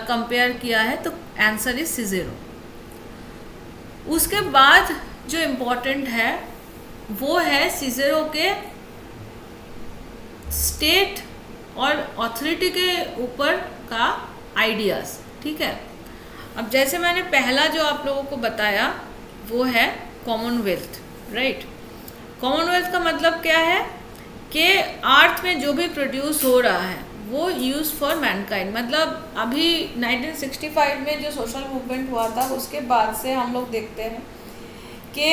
कंपेयर किया है, तो आंसर इज सिज़ेरो। उसके बाद जो इम्पोर्टेंट है वो है सिज़ेरो के स्टेट और अथॉरिटी के ऊपर का आइडियाज़। ठीक है, अब जैसे मैंने पहला जो आप लोगों को बताया वो है कॉमनवेल्थ, राइट। कॉमनवेल्थ का मतलब क्या है कि अर्थ में जो भी प्रोड्यूस हो रहा है वो यूज़ फॉर मैनकाइंड। मतलब अभी 1965 में जो सोशल मूवमेंट हुआ था उसके बाद से हम लोग देखते हैं कि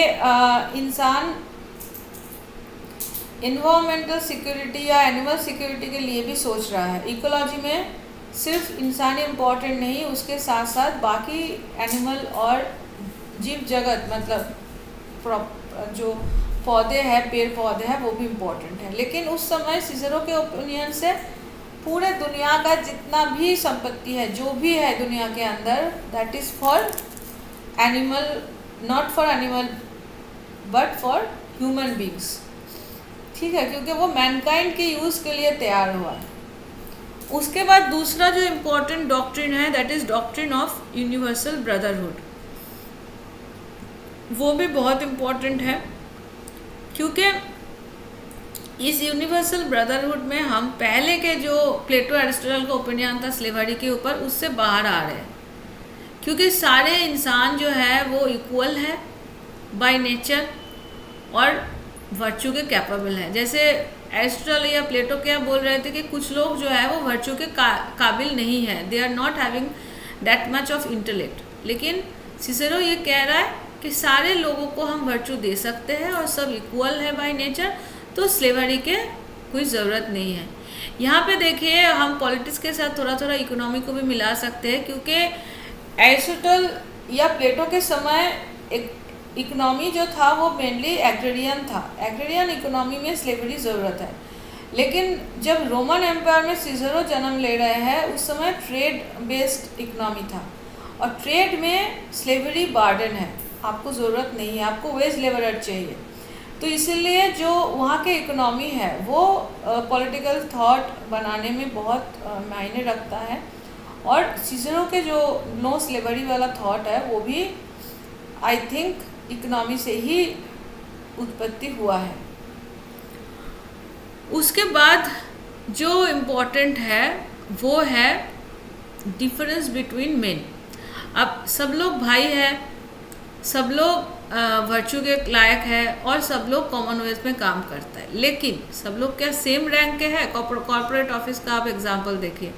इंसान इन्वायरमेंटल सिक्योरिटी या एनिमल सिक्योरिटी के लिए भी सोच रहा है। इकोलॉजी में सिर्फ इंसान इम्पॉर्टेंट नहीं, उसके साथ साथ बाकी एनिमल और जीव जगत, मतलब जो पौधे हैं, पेड़ पौधे हैं, वो भी इम्पोर्टेंट है। लेकिन उस समय सिज़ेरो के ओपिनियन से पूरे दुनिया का जितना भी संपत्ति है, जो भी है दुनिया के अंदर, that is for animal, not for animal but for human beings. ठीक है, क्योंकि वो मैनकाइंड के यूज़ के लिए तैयार हुआ है। उसके बाद दूसरा जो इम्पोर्टेंट डॉक्ट्रिन है that is doctrine of universal brotherhood. वो भी बहुत इम्पोर्टेंट है क्योंकि इस यूनिवर्सल ब्रदरहुड में हम पहले के जो प्लेटो एरिस्टोटल का ओपिनियन था स्लेवरी के ऊपर, उससे बाहर आ रहे हैं। क्योंकि सारे इंसान जो है वो इक्वल है बाय नेचर और वर्चू के कैपेबल हैं। जैसे एरिस्टोटल या प्लेटो क्या बोल रहे थे कि कुछ लोग जो है वो वर्चू के काबिल नहीं है, they are not having that much of intellect. लेकिन सिसेरो ये कह रहा है कि सारे लोगों को हम वर्चू दे सकते हैं और सब इक्वल है बाय नेचर, तो स्लेवरी के कोई ज़रूरत नहीं है। यहाँ पे देखिए हम पॉलिटिक्स के साथ थोड़ा थोड़ा इकोनॉमी को भी मिला सकते हैं, क्योंकि एरिस्टोटल या प्लेटो के समय एक इकोनॉमी जो था वो मेनली एग्रेरियन था। एग्रेरियन इकोनॉमी में स्लेवरी ज़रूरत है। लेकिन जब रोमन एम्पायर में सिज़ेरो जन्म ले रहे हैं उस समय ट्रेड बेस्ड इकोनॉमी था और ट्रेड में स्लेवरी बर्डन है, आपको ज़रूरत नहीं है, आपको वेज लेबरर चाहिए। तो इसीलिए जो वहाँ के इकोनॉमी है वो पॉलिटिकल थॉट बनाने में बहुत मायने रखता है। और सिज़ेरो के जो नो स्लेवरी वाला थॉट है वो भी आई थिंक इकोनॉमी से ही उत्पत्ति हुआ है। उसके बाद जो इम्पोर्टेंट है वो है डिफरेंस बिटवीन मेन। अब सब लोग भाई हैं, सब लोग वर्चू के लायक है और सब लोग कॉमनवेल्थ में काम करता है, लेकिन सब लोग क्या सेम रैंक के हैं? कॉर्पोरेट ऑफिस का आप एग्जांपल देखिए,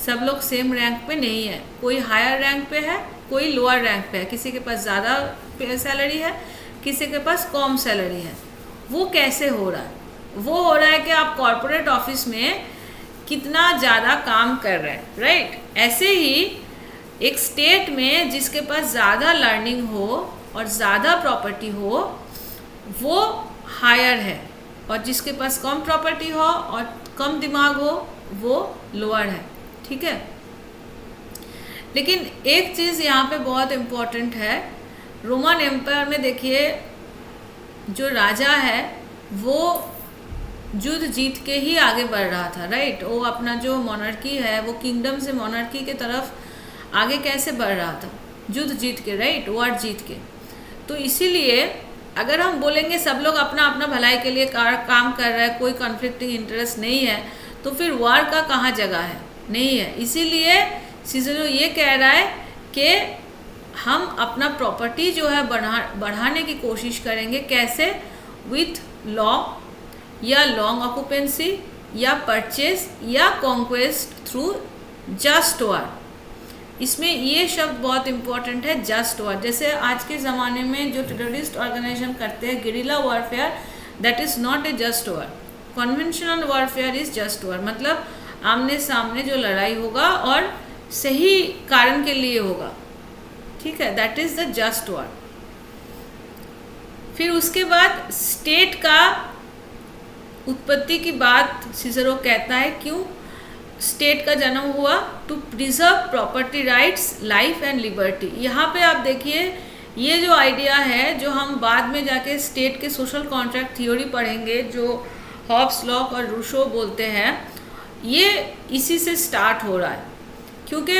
सब लोग सेम रैंक पे नहीं है। कोई हायर रैंक पे है, कोई लोअर रैंक पे है, किसी के पास ज़्यादा सैलरी है, किसी के पास कम सैलरी है। वो कैसे हो रहा है? वो हो रहा है कि आप कॉर्पोरेट ऑफिस में कितना ज़्यादा काम कर रहे हैं, राइट। ऐसे ही एक स्टेट में जिसके पास ज़्यादा लर्निंग हो और ज़्यादा प्रॉपर्टी हो वो हायर है, और जिसके पास कम प्रॉपर्टी हो और कम दिमाग हो वो लोअर है। ठीक है, लेकिन एक चीज़ यहाँ पे बहुत इम्पोर्टेंट है। रोमन एम्पायर में देखिए जो राजा है वो युद्ध जीत के ही आगे बढ़ रहा था, राइट। वो अपना जो मोनार्की है वो किंगडम से मोनार्की के तरफ आगे कैसे बढ़ रहा था? युद्ध जीत के, राइट, वार जीत के। तो इसीलिए अगर हम बोलेंगे सब लोग अपना अपना भलाई के लिए काम कर रहा है, कोई कॉन्फ्लिक्टिंग इंटरेस्ट नहीं है, तो फिर वार का कहाँ जगह है? नहीं है। इसीलिए सिज़ेरो ये कह रहा है कि हम अपना प्रॉपर्टी जो है बढ़ाने की कोशिश करेंगे। कैसे? विथ लॉ या लॉन्ग ऑक्यूपेंसी या परचेज या कॉन्क्वेस्ट थ्रू जस्ट वार, इसमें ये शब्द बहुत इंपॉर्टेंट है, जस्ट वॉर। जैसे आज के ज़माने में जो टेररिस्ट ऑर्गेनाइजेशन करते हैं guerrilla warfare, that is not a just war. Conventional warfare is just war, मतलब आमने सामने जो लड़ाई होगा और सही कारण के लिए होगा, ठीक है, that is the just war. फिर उसके बाद स्टेट का उत्पत्ति की बात सिसरो कहता है, क्यों स्टेट का जन्म हुआ? To preserve property rights, life and liberty. यहाँ पे आप देखिए ये जो आइडिया है, जो हम बाद में जाके स्टेट के सोशल कॉन्ट्रैक्ट थ्योरी पढ़ेंगे, जो हॉब्स, लॉक और रूसो बोलते हैं, ये इसी से स्टार्ट हो रहा है। क्योंकि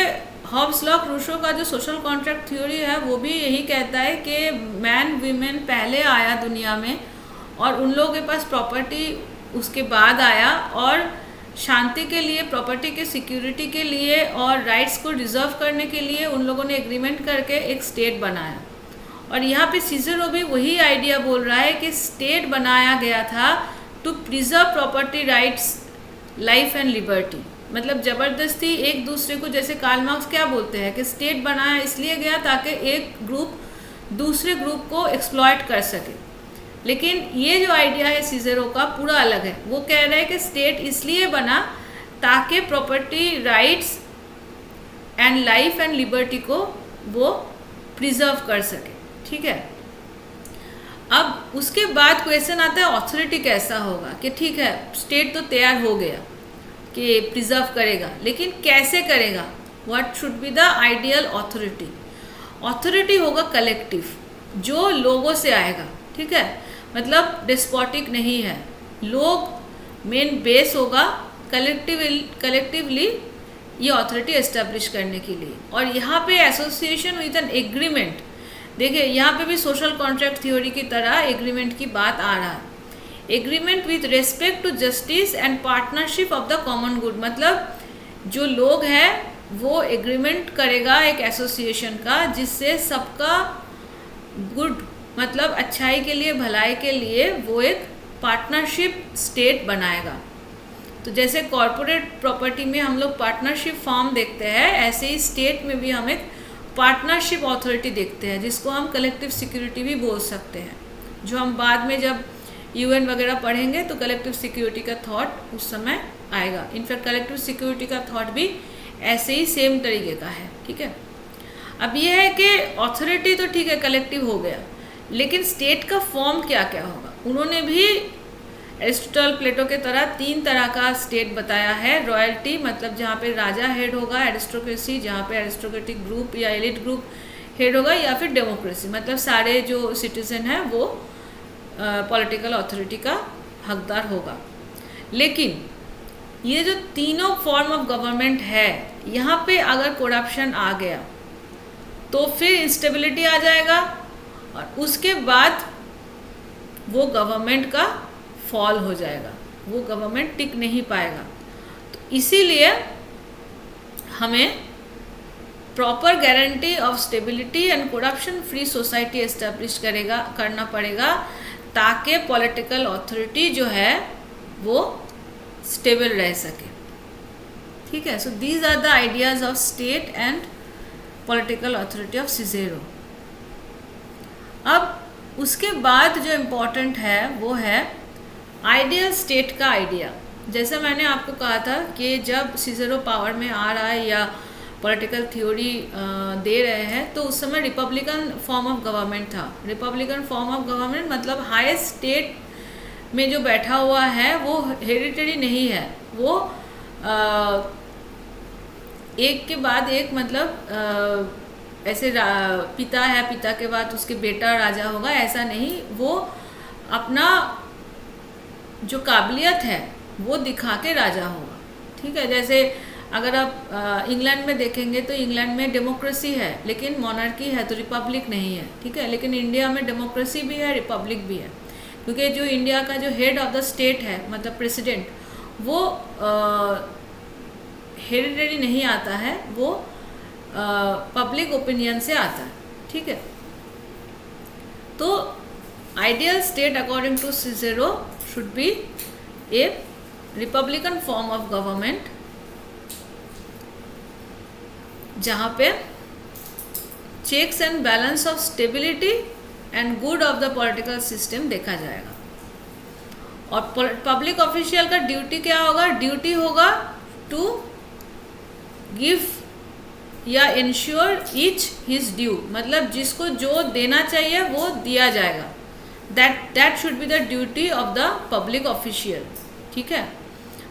हॉब्स, लॉक, रूसो का जो सोशल कॉन्ट्रैक्ट थ्योरी है वो भी यही कहता है कि मैन वीमेन पहले आया दुनिया में और उन लोगों के पास प्रॉपर्टी उसके बाद आया, और शांति के लिए, प्रॉपर्टी के सिक्योरिटी के लिए और राइट्स को रिजर्व करने के लिए उन लोगों ने एग्रीमेंट करके एक स्टेट बनाया। और यहाँ पे सिसरो भी वही आइडिया बोल रहा है कि स्टेट बनाया गया था to preserve property rights, life and liberty. मतलब ज़बरदस्ती एक दूसरे को, जैसे कार्ल मार्क्स क्या बोलते हैं कि स्टेट बनाया इसलिए गया ताकि एक ग्रुप दूसरे ग्रुप को एक्सप्लॉइट कर सके। लेकिन ये जो आइडिया है सिसरो का पूरा अलग है। वो कह रहे हैं कि स्टेट इसलिए बना ताकि property rights and life and liberty को वो प्रिजर्व कर सके, ठीक है। अब उसके बाद क्वेश्चन आता है ऑथोरिटी कैसा होगा, कि ठीक है स्टेट तो तैयार हो गया कि प्रिजर्व करेगा, लेकिन कैसे करेगा? What should be the ideal authority? Authority होगा कलेक्टिव, जो लोगों से आएगा, ठीक है, मतलब डिस्पोटिक नहीं है। लोग मेन बेस होगा, कलेक्टिवली ये ऑथोरिटी एस्टेब्लिश करने के लिए। और यहाँ पे एसोसिएशन विद एन एग्रीमेंट, देखिए यहाँ पे भी सोशल कॉन्ट्रैक्ट थ्योरी की तरह एग्रीमेंट की बात आ रहा है। Agreement with respect to justice and partnership of the common good, मतलब जो लोग हैं वो एग्रीमेंट करेगा एक एसोसिएशन का, जिससे सबका गुड, मतलब अच्छाई के लिए, भलाई के लिए वो एक पार्टनरशिप स्टेट बनाएगा। तो जैसे कॉरपोरेट प्रॉपर्टी में हम लोग पार्टनरशिप फॉर्म देखते हैं, ऐसे ही स्टेट में भी हम एक पार्टनरशिप अथॉरिटी देखते हैं, जिसको हम कलेक्टिव सिक्योरिटी भी बोल सकते हैं, जो हम बाद में जब यूएन वगैरह पढ़ेंगे तो कलेक्टिव सिक्योरिटी का थॉट उस समय आएगा। इनफैक्ट कलेक्टिव सिक्योरिटी का थॉट भी ऐसे ही सेम तरीके का है, ठीक है। अब ये है कि अथॉरिटी तो ठीक है कलेक्टिव हो गया, लेकिन स्टेट का फॉर्म क्या क्या होगा? उन्होंने भी एरिस्टोटल, प्लेटो के तरह 3 तरह का स्टेट बताया है। रॉयल्टी, मतलब जहाँ पे राजा हेड होगा, एरिस्टोक्रेसी जहाँ पे एरिस्टोक्रेटिक ग्रुप या एलिट ग्रुप हेड होगा, या फिर डेमोक्रेसी, मतलब सारे जो सिटीजन हैं वो पॉलिटिकल अथॉरिटी का हकदार होगा। लेकिन ये जो तीनों फॉर्म ऑफ गवर्नमेंट है, यहाँ पे अगर करप्शन आ गया तो फिर इंस्टेबिलिटी आ जाएगा और उसके बाद वो गवर्नमेंट का फॉल हो जाएगा, वो गवर्नमेंट टिक नहीं पाएगा। तो इसीलिए हमें proper guarantee of stability and corruption free society establish करना पड़ेगा, ताकि पॉलिटिकल अथॉरिटी जो है वो स्टेबल रह सके, ठीक है। So these are the ideas of state and political authority of Cicero. अब उसके बाद जो इम्पोर्टेंट है वो है आइडियल स्टेट का आइडिया। जैसे मैंने आपको कहा था कि जब सिसेरो पावर में आ रहा है या पॉलिटिकल थ्योरी दे रहे हैं, तो उस समय रिपब्लिकन फॉर्म ऑफ गवर्नमेंट था। रिपब्लिकन फॉर्म ऑफ गवर्नमेंट मतलब हाईएस्ट स्टेट में जो बैठा हुआ है वो हेरिटेरी नहीं है, वो एक के बाद एक, मतलब ऐसे पिता है, पिता के बाद उसके बेटा राजा होगा, ऐसा नहीं। वो अपना जो काबिलियत है वो दिखा के राजा होगा, ठीक है। जैसे अगर आप इंग्लैंड में देखेंगे तो इंग्लैंड में डेमोक्रेसी है लेकिन मोनार्की है, तो रिपब्लिक नहीं है, ठीक है। लेकिन इंडिया में डेमोक्रेसी भी है, रिपब्लिक भी है, क्योंकि जो इंडिया का जो हेड ऑफ द स्टेट है, मतलब प्रेसिडेंट, वो हेरिटेरी नहीं आता है, वो पब्लिक ओपिनियन से आता है, ठीक है। तो ideal state according to Cicero should be a republican form of government जहाँ पे checks and balance of stability and good of the political system देखा जाएगा। और पब्लिक ऑफिशियल का ड्यूटी क्या होगा? ड्यूटी होगा टू गिव या इंश्योर ईच हिज ड्यू, मतलब जिसको जो देना चाहिए वो दिया जाएगा। That should be the duty of the public official. ठीक है,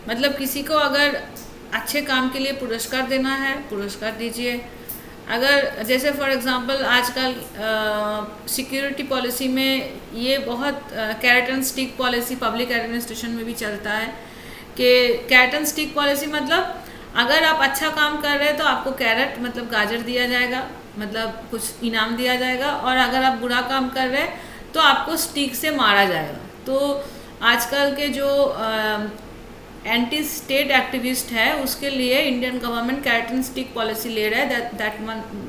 मतलब किसी को अगर अच्छे काम के लिए पुरस्कार देना है, पुरस्कार दीजिए। अगर जैसे फॉर एग्जांपल आजकल सिक्योरिटी पॉलिसी में ये बहुत carrot and stick policy public administration में भी चलता है कि कैरेट एंड स्टिक पॉलिसी मतलब अगर आप अच्छा काम कर रहे हैं तो आपको कैरेट मतलब गाजर दिया जाएगा, मतलब कुछ इनाम दिया जाएगा, और अगर आप बुरा काम कर रहे हैं तो आपको स्टिक से मारा जाएगा। तो आजकल के जो एंटी स्टेट एक्टिविस्ट है उसके लिए Indian government carrot and stick policy ले रहा है।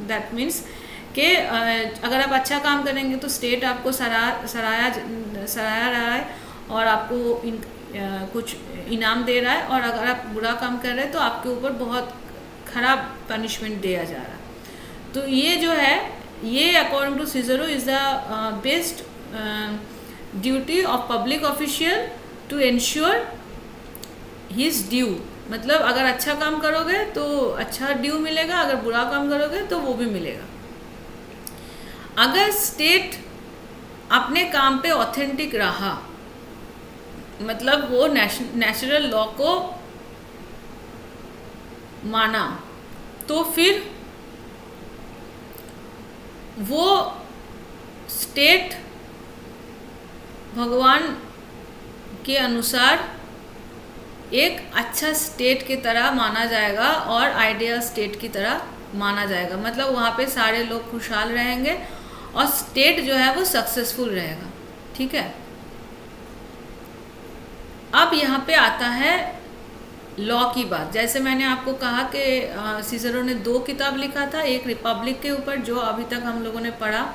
दैट मीन्स कि अगर आप अच्छा काम करेंगे तो स्टेट आपको सराहा रहा है और आपको कुछ इनाम दे रहा है, और अगर आप बुरा काम कर रहे हैं तो आपके ऊपर बहुत ख़राब पनिशमेंट दिया जा रहा है। तो ये जो है ये according to Cicero is the best duty of public official to ensure his due, मतलब अगर अच्छा काम करोगे तो अच्छा ड्यू मिलेगा, अगर बुरा काम करोगे तो वो भी मिलेगा। अगर स्टेट अपने काम पे ऑथेंटिक रहा, मतलब वो नेचुरल लॉ को माना, तो फिर वो स्टेट भगवान के अनुसार एक अच्छा स्टेट की तरह माना जाएगा और आइडियल स्टेट की तरह माना जाएगा। मतलब वहाँ पे सारे लोग खुशहाल रहेंगे और स्टेट जो है वो सक्सेसफुल रहेगा। ठीक है, अब यहाँ पे आता है लॉ की बात। जैसे मैंने आपको कहा कि सिज़रो ने 2 किताब लिखा था, एक रिपब्लिक के ऊपर जो अभी तक हम लोगों ने पढ़ा,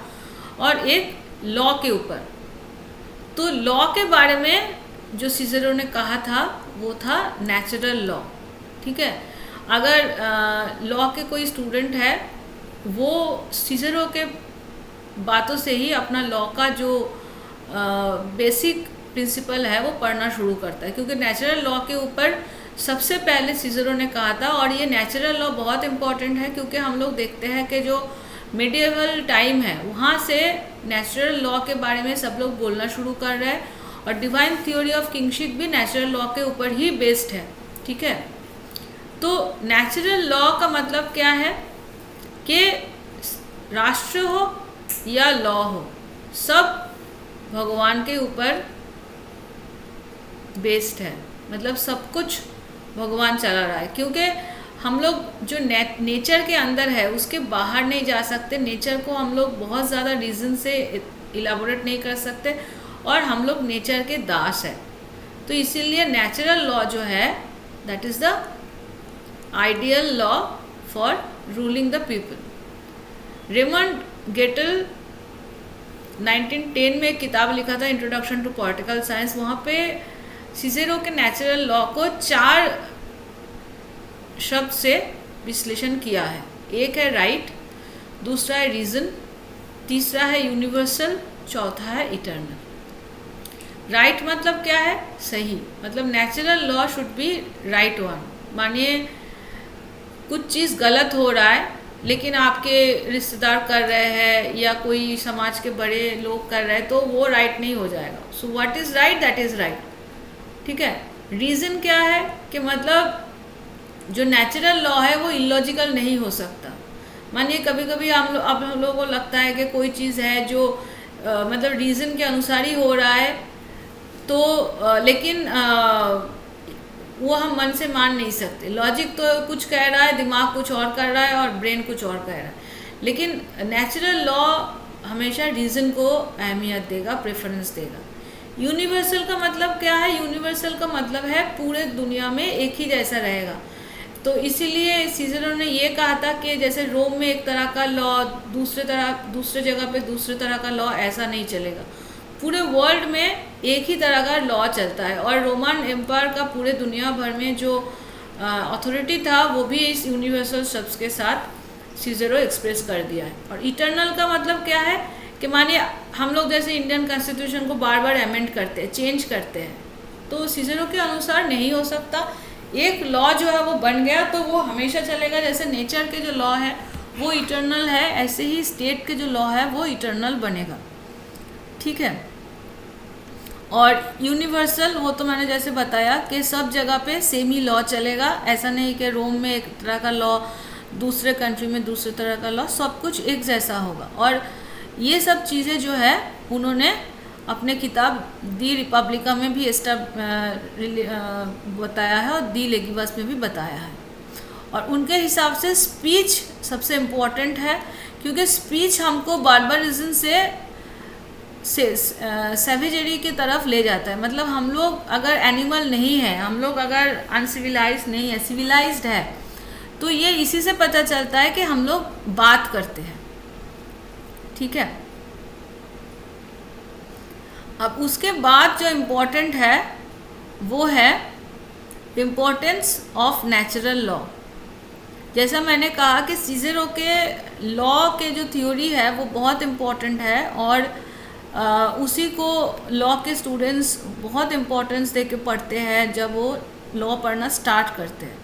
और एक लॉ के ऊपर। तो लॉ के बारे में जो सिज़रो ने कहा था वो था नेचुरल लॉ। ठीक है, अगर लॉ के कोई स्टूडेंट है वो सिज़रो के बातों से ही अपना लॉ का जो बेसिक प्रिंसिपल है वो पढ़ना शुरू करता है, क्योंकि नेचुरल लॉ के ऊपर सबसे पहले सिज़रो ने कहा था। और ये नेचुरल लॉ बहुत इम्पॉर्टेंट है क्योंकि हम लोग देखते हैं कि जो मिडिएवल टाइम है वहाँ से नेचुरल लॉ के बारे में सब लोग बोलना शुरू कर रहे हैं, और डिवाइन थ्योरी ऑफ किंगशिप भी नेचुरल लॉ के ऊपर ही बेस्ड है। ठीक है, तो नेचुरल लॉ का मतलब क्या है कि राष्ट्र हो या लॉ हो, सब भगवान के ऊपर बेस्ड है, मतलब सब कुछ भगवान चला रहा है। क्योंकि हम लोग जो नेचर के अंदर है उसके बाहर नहीं जा सकते, नेचर को हम लोग बहुत ज़्यादा रीज़न से इलाबोरेट नहीं कर सकते, और हम लोग नेचर के दास है। तो इसीलिए नेचुरल लॉ जो है that is the ideal law for ruling the people. Raymond Gettell 1910 में एक किताब लिखा था इंट्रोडक्शन टू पॉलिटिकल साइंस। वहाँ पे सिज़रो के नेचुरल लॉ को 4 शब्द से विश्लेषण किया है। एक है राइट, दूसरा है रीज़न, तीसरा है यूनिवर्सल, चौथा है इटर्नल। राइट मतलब क्या है? सही, मतलब natural law should be right one. मानिए कुछ चीज़ गलत हो रहा है लेकिन आपके रिश्तेदार कर रहे हैं या कोई समाज के बड़े लोग कर रहे हैं तो वो राइट नहीं हो जाएगा। So what is right, that is right. ठीक है, रीज़न क्या है कि मतलब जो नेचुरल लॉ है वो इलॉजिकल नहीं हो सकता। मानिए कभी कभी हम लोगों को लगता है कि कोई चीज़ है जो मतलब रीज़न के अनुसार ही हो रहा है, तो लेकिन वो हम मन से मान नहीं सकते। लॉजिक तो कुछ कह रहा है, दिमाग कुछ और कर रहा है और ब्रेन कुछ और कह रहा है, लेकिन नेचुरल लॉ हमेशा रीज़न को अहमियत देगा, प्रेफरेंस देगा। यूनिवर्सल का मतलब क्या है? यूनिवर्सल का मतलब है पूरे दुनिया में एक ही जैसा रहेगा। तो इसीलिए सिज़रो ने ये कहा था कि जैसे रोम में एक तरह का लॉ, दूसरे जगह पे दूसरे तरह का लॉ, ऐसा नहीं चलेगा। पूरे वर्ल्ड में एक ही तरह का लॉ चलता है, और रोमन एम्पायर का पूरे दुनिया भर में जो अथॉरिटी था वो भी इस यूनिवर्सल शब्द के साथ सीज़रो एक्सप्रेस कर दिया है। और इटर्नल का मतलब क्या है कि मानिए हम लोग जैसे इंडियन कॉन्स्टिट्यूशन को बार बार अमेंड करते हैं, चेंज करते हैं, तो सीज़रो के अनुसार नहीं हो सकता। एक लॉ जो है वो बन गया तो वो हमेशा चलेगा। जैसे नेचर के जो लॉ है वो इटर्नल है, ऐसे ही स्टेट के जो लॉ है वो इटर्नल बनेगा, ठीक है। और यूनिवर्सल, वो तो मैंने जैसे बताया कि सब जगह पे सेम ही लॉ चलेगा। ऐसा नहीं कि रोम में एक तरह का लॉ, दूसरे कंट्री में दूसरे तरह का लॉ, सब कुछ एक जैसा होगा। और ये सब चीज़ें जो है उन्होंने अपने किताब दी रिपब्लिका में भी बताया है और दी लेगिबस में भी बताया है। और उनके हिसाब से स्पीच सबसे इम्पोर्टेंट है, क्योंकि स्पीच हमको बार्बरिज्म से सैवेजरी की तरफ ले जाता है। मतलब हम लोग अगर एनिमल नहीं है, हम लोग अगर अनसिविलाइज्ड नहीं है, सिविलाइज्ड है, तो ये इसी से पता चलता है कि हम लोग बात करते हैं, ठीक है। अब उसके बाद जो इम्पोर्टेंट है वो है इम्पोर्टेंस ऑफ नेचुरल लॉ। जैसा मैंने कहा कि सीज़रो के लॉ के जो थ्योरी है वो बहुत इम्पोर्टेंट है, और उसी को लॉ के स्टूडेंट्स बहुत इम्पोर्टेंस दे के पढ़ते हैं जब वो लॉ पढ़ना स्टार्ट करते हैं,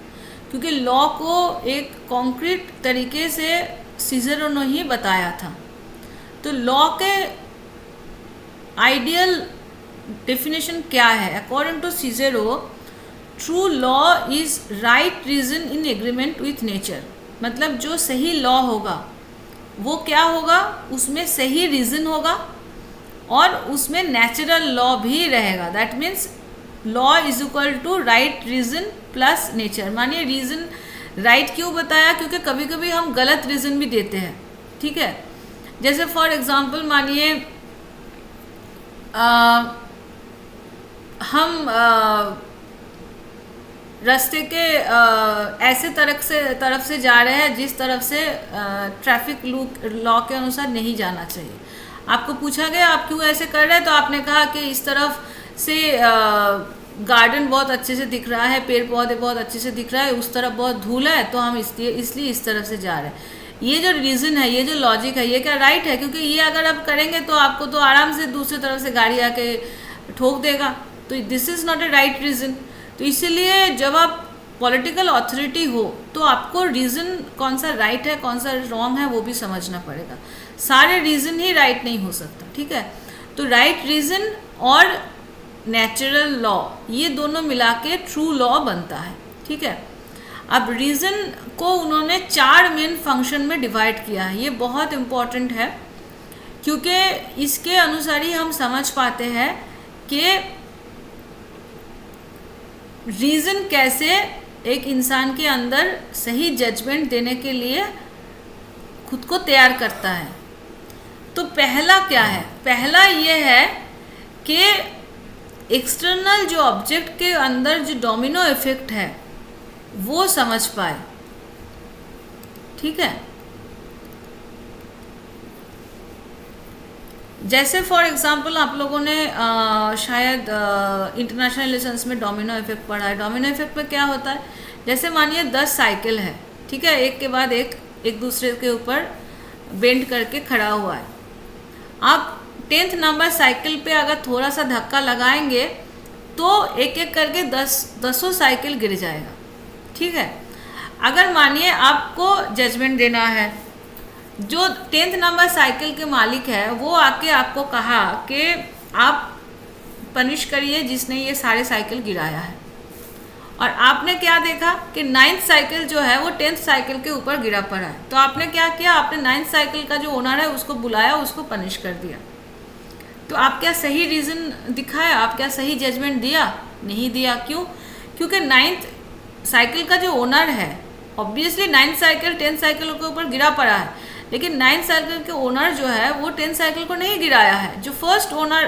क्योंकि लॉ को एक कॉन्क्रीट तरीके से सीज़रो ने ही बताया था। तो लॉ के आइडियल डेफिनेशन क्या है? According to Cicero, true law is right reason in agreement with nature. मतलब जो सही लॉ होगा वो क्या होगा? उसमें सही रीज़न होगा और उसमें नेचुरल लॉ भी रहेगा। That means law is equal to right reason plus nature. मानिए रीज़न राइट क्यों बताया? क्योंकि कभी कभी हम गलत रीज़न भी देते हैं, ठीक है। जैसे फॉर एग्जांपल मानिए हम रास्ते के ऐसे तरफ से जा रहे हैं जिस तरफ से ट्रैफिक लॉ के अनुसार नहीं जाना चाहिए। आपको पूछा गया आप क्यों ऐसे कर रहे हैं, तो आपने कहा कि इस तरफ से गार्डन बहुत अच्छे से दिख रहा है, पेड़ पौधे बहुत अच्छे से दिख रहा है, उस तरफ बहुत धूल है, तो हम इसलिए इस तरफ से जा रहे हैं। ये जो रीज़न है, ये जो लॉजिक है, ये क्या राइट है? क्योंकि ये अगर आप करेंगे तो आपको तो आराम से दूसरी तरफ से गाड़ी आके ठोक देगा, तो this is not a right reason. तो इसीलिए जब आप पॉलिटिकल अथॉरिटी हो तो आपको रीज़न कौन सा राइट है कौन सा रॉन्ग है वो भी समझना पड़ेगा। सारे रीज़न ही राइट नहीं हो सकता, ठीक है। तो राइट रीज़न और नेचुरल लॉ, ये दोनों मिला के ट्रू लॉ बनता है, ठीक है। अब रीज़न को उन्होंने 4 मेन फंक्शन में डिवाइड किया है। ये बहुत इम्पॉर्टेंट है क्योंकि इसके अनुसार ही हम समझ पाते हैं कि रीज़न कैसे एक इंसान के अंदर सही जजमेंट देने के लिए खुद को तैयार करता है। तो पहला क्या है? पहला ये है कि एक्सटर्नल जो ऑब्जेक्ट के अंदर जो डोमिनो इफेक्ट है वो समझ पाए, ठीक है। जैसे फॉर एग्जांपल आप लोगों ने शायद इंटरनेशनल रिलेशंस में डोमिनो इफेक्ट पढ़ा है। डोमिनो इफेक्ट में क्या होता है? जैसे मानिए 10 साइकिल है, ठीक है, एक के बाद एक दूसरे के ऊपर बेंड करके खड़ा हुआ है। आप 10th नंबर साइकिल पे अगर थोड़ा सा धक्का लगाएंगे तो एक एक करके 10 साइकिल गिर जाएगा, ठीक है। अगर मानिए आपको जजमेंट देना है, जो 10th नंबर साइकिल के मालिक है वो आके आपको कहा कि आप पनिश करिए जिसने ये सारे साइकिल गिराया है, और आपने क्या देखा कि 9th साइकिल जो है वो 10th साइकिल के ऊपर गिरा पड़ा है। तो आपने क्या किया? आपने 9th साइकिल का जो ओनर है उसको बुलाया, उसको पनिश कर दिया। तो आप क्या सही रीज़न दिखाया? आप क्या सही जजमेंट दिया? नहीं दिया। क्यों? क्योंकि 9th साइकिल का जो ओनर है, obviously 9th cycle 10th cycle के ऊपर गिरा पड़ा है, लेकिन 9th साइकिल के ओनर जो है वो 10th साइकिल को नहीं गिराया है। जो फर्स्ट ओनर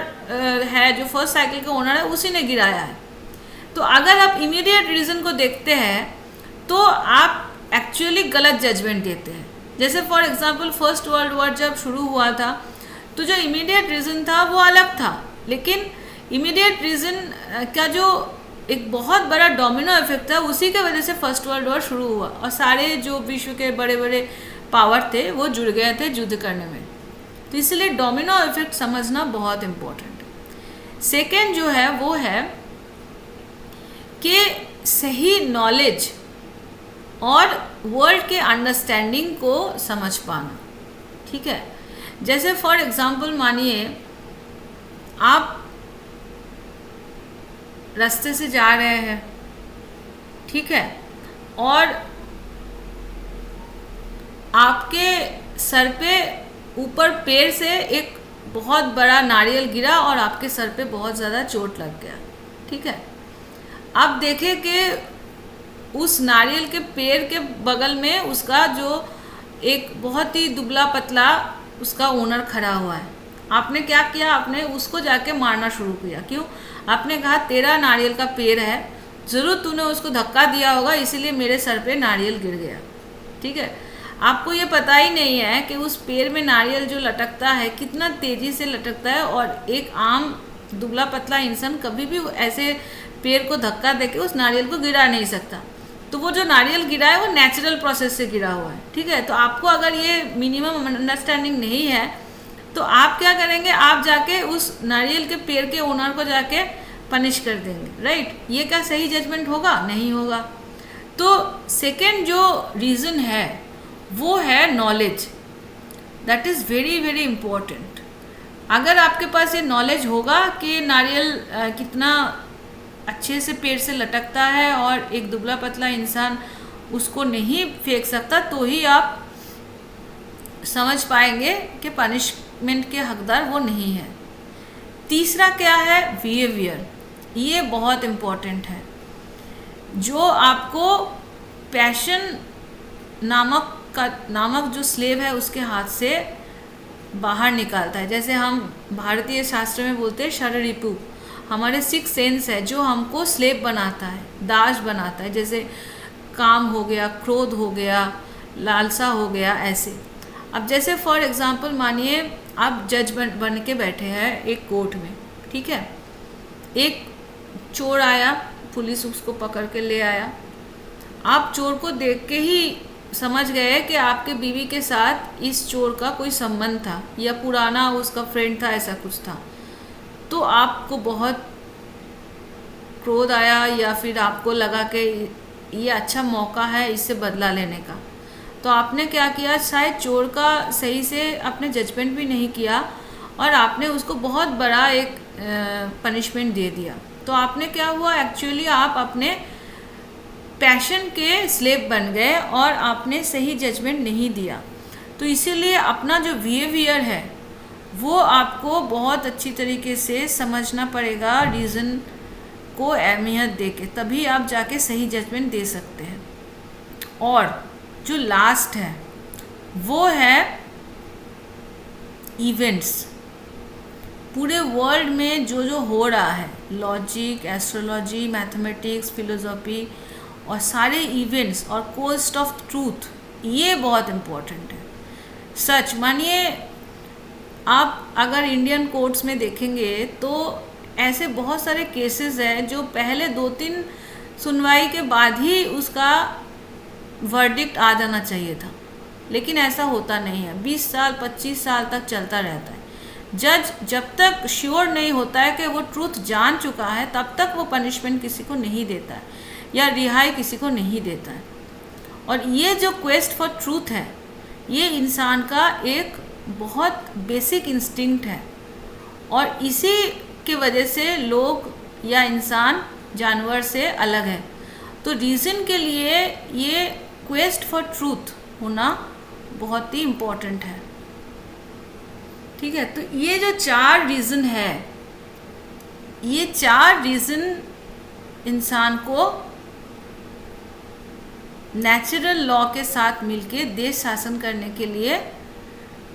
है, जो फर्स्ट साइकिल का ओनर है, उसी ने गिराया है। तो अगर आप इमीडिएट रीज़न को देखते हैं तो आप एक्चुअली गलत जजमेंट देते हैं। जैसे for example first world war जब शुरू हुआ था तो जो इमीडिएट रीज़न था वो अलग था, लेकिन इमीडिएट रीज़न का जो एक बहुत बड़ा डोमिनो इफेक्ट था, उसी के वजह से फर्स्ट वर्ल्ड वॉर शुरू हुआ और सारे जो विश्व के बड़े बड़े पावर थे वो जुड़ गए थे युद्ध करने में। तो इसलिए डोमिनो इफेक्ट समझना बहुत इम्पोर्टेंट है। सेकेंड जो है वो है कि सही नॉलेज और वर्ल्ड के अंडरस्टैंडिंग को समझ पाना। ठीक है, जैसे फॉर एग्जांपल मानिए आप रास्ते से जा रहे हैं, ठीक है, और आपके सर पे ऊपर पेड़ से एक बहुत बड़ा नारियल गिरा और आपके सर पे बहुत ज़्यादा चोट लग गया। ठीक है, आप देखें कि उस नारियल के पेड़ के बगल में उसका जो एक बहुत ही दुबला पतला उसका ओनर खड़ा हुआ है। आपने क्या किया, आपने उसको जाके मारना शुरू किया। क्यों? आपने कहा तेरा नारियल का पेड़ है, ज़रूर तूने उसको धक्का दिया होगा, इसीलिए मेरे सर पे नारियल गिर गया। ठीक है, आपको ये पता ही नहीं है कि उस पेड़ में नारियल जो लटकता है कितना तेज़ी से लटकता है, और एक आम दुबला पतला इंसान कभी भी ऐसे पेड़ को धक्का देके उस नारियल को गिरा नहीं सकता। तो वो जो नारियल गिरा है वो नेचुरल प्रोसेस से गिरा हुआ है। ठीक है, तो आपको अगर ये मिनिमम अंडरस्टैंडिंग नहीं है तो आप क्या करेंगे, आप जाके उस नारियल के पेड़ के ओनर को जाके पनिश कर देंगे। राइट, ये क्या सही जजमेंट होगा? नहीं होगा। तो सेकेंड जो रीज़न है वो है knowledge. That is very very important. अगर आपके पास ये नॉलेज होगा कि नारियल कितना अच्छे से पेड़ से लटकता है और एक दुबला पतला इंसान उसको नहीं फेंक सकता, तो ही आप समझ पाएंगे कि पनिशमेंट के हकदार वो नहीं है। तीसरा क्या है? बिहेवियर। ये बहुत इम्पोर्टेंट है। जो आपको पैशन नामक जो स्लेव है उसके हाथ से बाहर निकालता है। जैसे हम भारतीय शास्त्र में बोलते हैं शररिपु, हमारे 6 सेंस है जो हमको स्लेव बनाता है, दास बनाता है। जैसे काम हो गया, क्रोध हो गया, लालसा हो गया, ऐसे। अब जैसे फॉर एग्जांपल मानिए आप जज बन के बैठे हैं एक कोर्ट में। ठीक है, एक चोर आया, पुलिस उसको पकड़ के ले आया। आप चोर को देख के ही समझ गए कि आपके बीवी के साथ इस चोर का कोई संबंध था या पुराना उसका फ्रेंड था, ऐसा कुछ था। तो आपको बहुत क्रोध आया या फिर आपको लगा कि ये अच्छा मौका है इससे बदला लेने का। तो आपने क्या किया, शायद चोर का सही से आपने जजमेंट भी नहीं किया और आपने उसको बहुत बड़ा एक पनिशमेंट दे दिया। तो आपने क्या हुआ, एक्चुअली आप अपने पैशन के स्लेव बन गए और आपने सही जजमेंट नहीं दिया। तो इसीलिए अपना जो बिहेवियर है वो आपको बहुत अच्छी तरीके से समझना पड़ेगा, रीज़न को अहमियत देके, तभी आप जाके सही जजमेंट दे सकते हैं। और जो लास्ट है वो है इवेंट्स। पूरे वर्ल्ड में जो जो हो रहा है, लॉजिक, एस्ट्रोलॉजी, मैथमेटिक्स, फिलोसॉफी और सारे इवेंट्स और कोस्ट ऑफ ट्रूथ, ये बहुत इम्पोर्टेंट है। सच मानिए आप अगर इंडियन कोर्ट्स में देखेंगे तो ऐसे बहुत सारे केसेस हैं जो पहले 2-3 सुनवाई के बाद ही उसका वर्डिक्ट आ जाना चाहिए था, लेकिन ऐसा होता नहीं है। 20 साल 25 साल तक चलता रहता है। जज जब तक श्योर नहीं होता है कि वो ट्रूथ जान चुका है तब तक वो पनिशमेंट किसी को नहीं देता है या रिहाई किसी को नहीं देता है। और ये जो क्वेस्ट फॉर ट्रूथ है ये इंसान का एक बहुत बेसिक इंस्टिंक्ट है, और इसी की वजह से लोग या इंसान जानवर से अलग है। तो रीज़न के लिए ये क्वेस्ट फॉर ट्रूथ होना बहुत ही इम्पोर्टेंट है। ठीक है, तो ये जो 4 रीज़न है, ये 4 रीज़न इंसान को नेचुरल लॉ के साथ मिलके देश शासन करने के लिए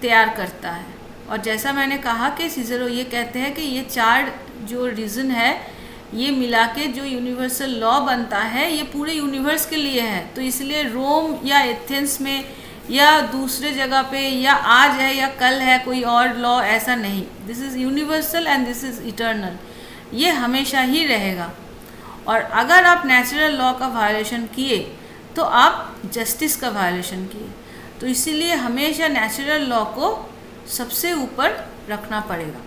तैयार करता है। और जैसा मैंने कहा कि सिज़रो ये कहते हैं कि ये 4 जो रीज़न है ये मिला के जो यूनिवर्सल लॉ बनता है ये पूरे यूनिवर्स के लिए है। तो इसलिए रोम या एथेंस में या दूसरे जगह पे या आज है या कल है कोई और लॉ, ऐसा नहीं। This is universal and this is eternal, ये हमेशा ही रहेगा। और अगर आप नेचुरल लॉ का वायलेशन किए तो आप जस्टिस का वायलेशन किए। तो इसीलिए हमेशा नेचुरल लॉ को सबसे ऊपर रखना पड़ेगा।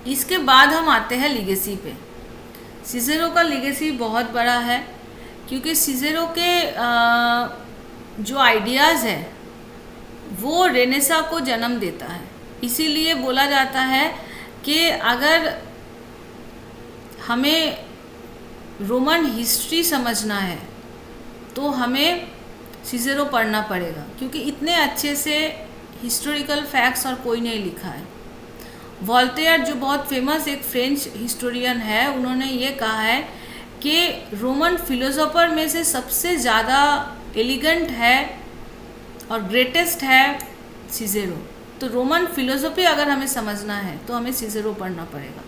इसके बाद हम आते हैं लीगेसी पे। सिज़ेरो का लीगेसी बहुत बड़ा है, क्योंकि सिज़ेरो के जो आइडियाज़ है वो रेनेसा को जन्म देता है। इसीलिए बोला जाता है कि अगर हमें रोमन हिस्ट्री समझना है तो हमें सिज़ेरो पढ़ना पड़ेगा, क्योंकि इतने अच्छे से हिस्टोरिकल फैक्ट्स और कोई नहीं लिखा है। वॉल्टेयर जो बहुत फेमस एक फ्रेंच हिस्टोरियन है, उन्होंने ये कहा है कि रोमन फिलोसोफर में से सबसे ज़्यादा एलिगेंट है और ग्रेटेस्ट है सिज़ेरो। तो रोमन फिलोसफी अगर हमें समझना है तो हमें सिज़ेरो पढ़ना पड़ेगा।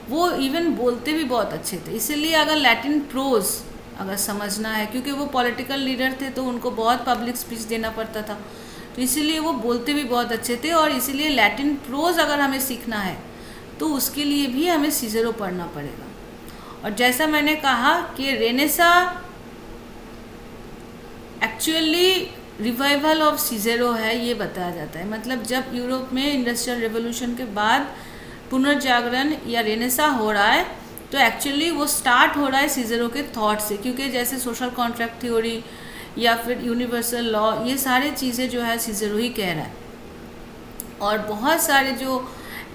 वो इवन बोलते भी बहुत अच्छे थे, इसीलिए अगर लैटिन प्रोज अगर समझना है, क्योंकि वो पॉलिटिकल लीडर थे तो उनको बहुत पब्लिक स्पीच देना पड़ता था, तो इसीलिए वो बोलते भी बहुत अच्छे थे। और इसीलिए लैटिन प्रोज अगर हमें सीखना है तो उसके लिए भी हमें सिज़ेरो पढ़ना पड़ेगा। और जैसा मैंने कहा कि Renaissance actually revival of Cicero है, ये बताया जाता है। मतलब जब यूरोप में इंडस्ट्रियल रेवोल्यूशन के बाद पुनर्जागरण या रेनेसा हो रहा है, तो एक्चुअली वो स्टार्ट हो रहा है सिज़ेरो के थॉट से, क्योंकि जैसे सोशल कॉन्ट्रैक्ट थ्योरी या फिर यूनिवर्सल लॉ, ये सारी चीज़ें जो है सिज़ेरो ही कह रहा है। और बहुत सारे जो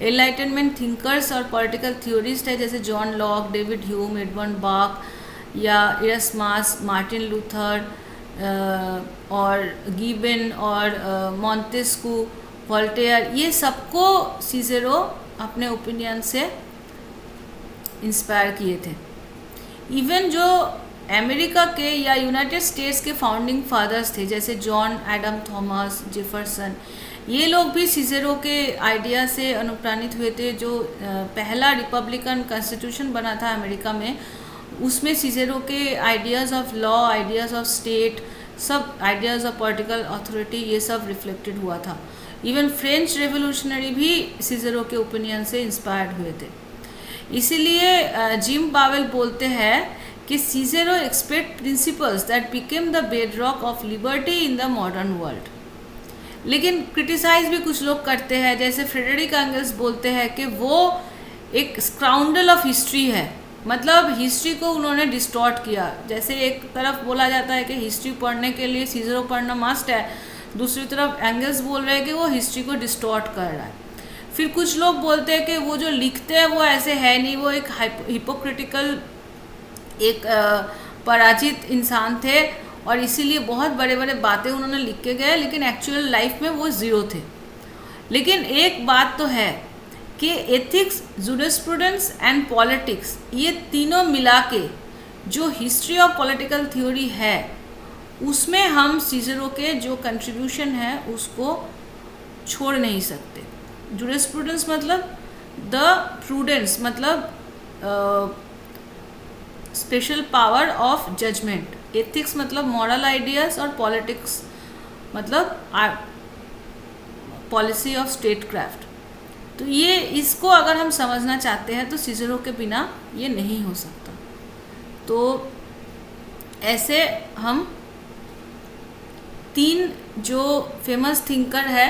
एनलाइटनमेंट थिंकर्स और पॉलिटिकल थ्योरिस्ट है, जैसे John Locke, David Hume, Edward बाक या इरस्मास, मार्टिन लूथर और गिबन और मॉन्टेस्क्यू, वॉल्टेयर, ये सबको सिज़ेरो अपने ओपिनियन से इंस्पायर किए थे। इवन जो अमेरिका के या यूनाइटेड स्टेट्स के फाउंडिंग फादर्स थे, जैसे जॉन एडम थॉमस, जेफरसन, ये लोग भी सिज़ेरो के आइडिया से अनुप्राणित हुए थे। जो पहला रिपब्लिकन कॉन्स्टिट्यूशन बना था अमेरिका में, उसमें सिज़ेरो के ideas of law, ideas of state, सब आइडियाज़ ऑफ पॉलिटिकल अथॉरिटी, ये सब रिफ्लेक्टेड हुआ था। इवन फ्रेंच रेवोल्यूशनरी भी सिज़ेरो के ओपिनियन से इंस्पायर्ड हुए थे। इसीलिए जिम पावेल बोलते हैं कि Cicero expect principles that became the bedrock of liberty in the modern world. लेकिन क्रिटिसाइज भी कुछ लोग करते हैं, जैसे फ्रेडरिक एंगल्स बोलते हैं कि वो एक स्काउंडल ऑफ हिस्ट्री है, मतलब हिस्ट्री को उन्होंने डिस्टॉर्ट किया। जैसे एक तरफ बोला जाता है कि हिस्ट्री पढ़ने के लिए सिज़ेरो पढ़ना मस्ट है, दूसरी तरफ एंगल्स बोल रहे हैं कि वो हिस्ट्री को डिस्टॉर्ट कर रहा है। फिर कुछ लोग बोलते हैं कि वो जो लिखते हैं वो ऐसे है नहीं, वो एक हिपोक्रिटिकल, एक पराजित इंसान थे और इसीलिए बहुत बड़े बड़े बातें उन्होंने लिख के गए, लेकिन एक्चुअल लाइफ में वो ज़ीरो थे। लेकिन एक बात तो है कि एथिक्स, जूरिस्प्रूडेंस एंड पॉलिटिक्स, ये तीनों मिला के जो हिस्ट्री ऑफ पॉलिटिकल थ्योरी है, उसमें हम सिज़ेरो के जो कंट्रीब्यूशन है उसको छोड़ नहीं सकते। जूरिस्प्रूडेंस मतलब द प्रूडेंस, मतलब special power of judgement. Ethics मतलब मॉरल आइडियाज़, और पॉलिटिक्स मतलब पॉलिसी ऑफ स्टेट क्राफ्ट। तो ये इसको अगर हम समझना चाहते हैं तो सिज़ेरो के बिना ये नहीं हो सकता। तो ऐसे हम तीन जो फेमस थिंकर है,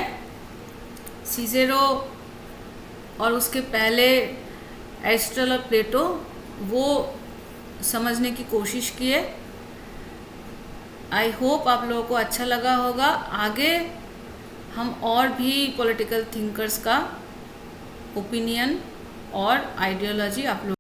सिज़ेरो और उसके पहले एरिस्टोटल और प्लेटो, वो समझने की कोशिश किए। आई होप आप लोगों को अच्छा लगा होगा। आगे हम और भी पॉलिटिकल थिंकर्स का ओपिनियन और आइडियोलॉजी आप लोग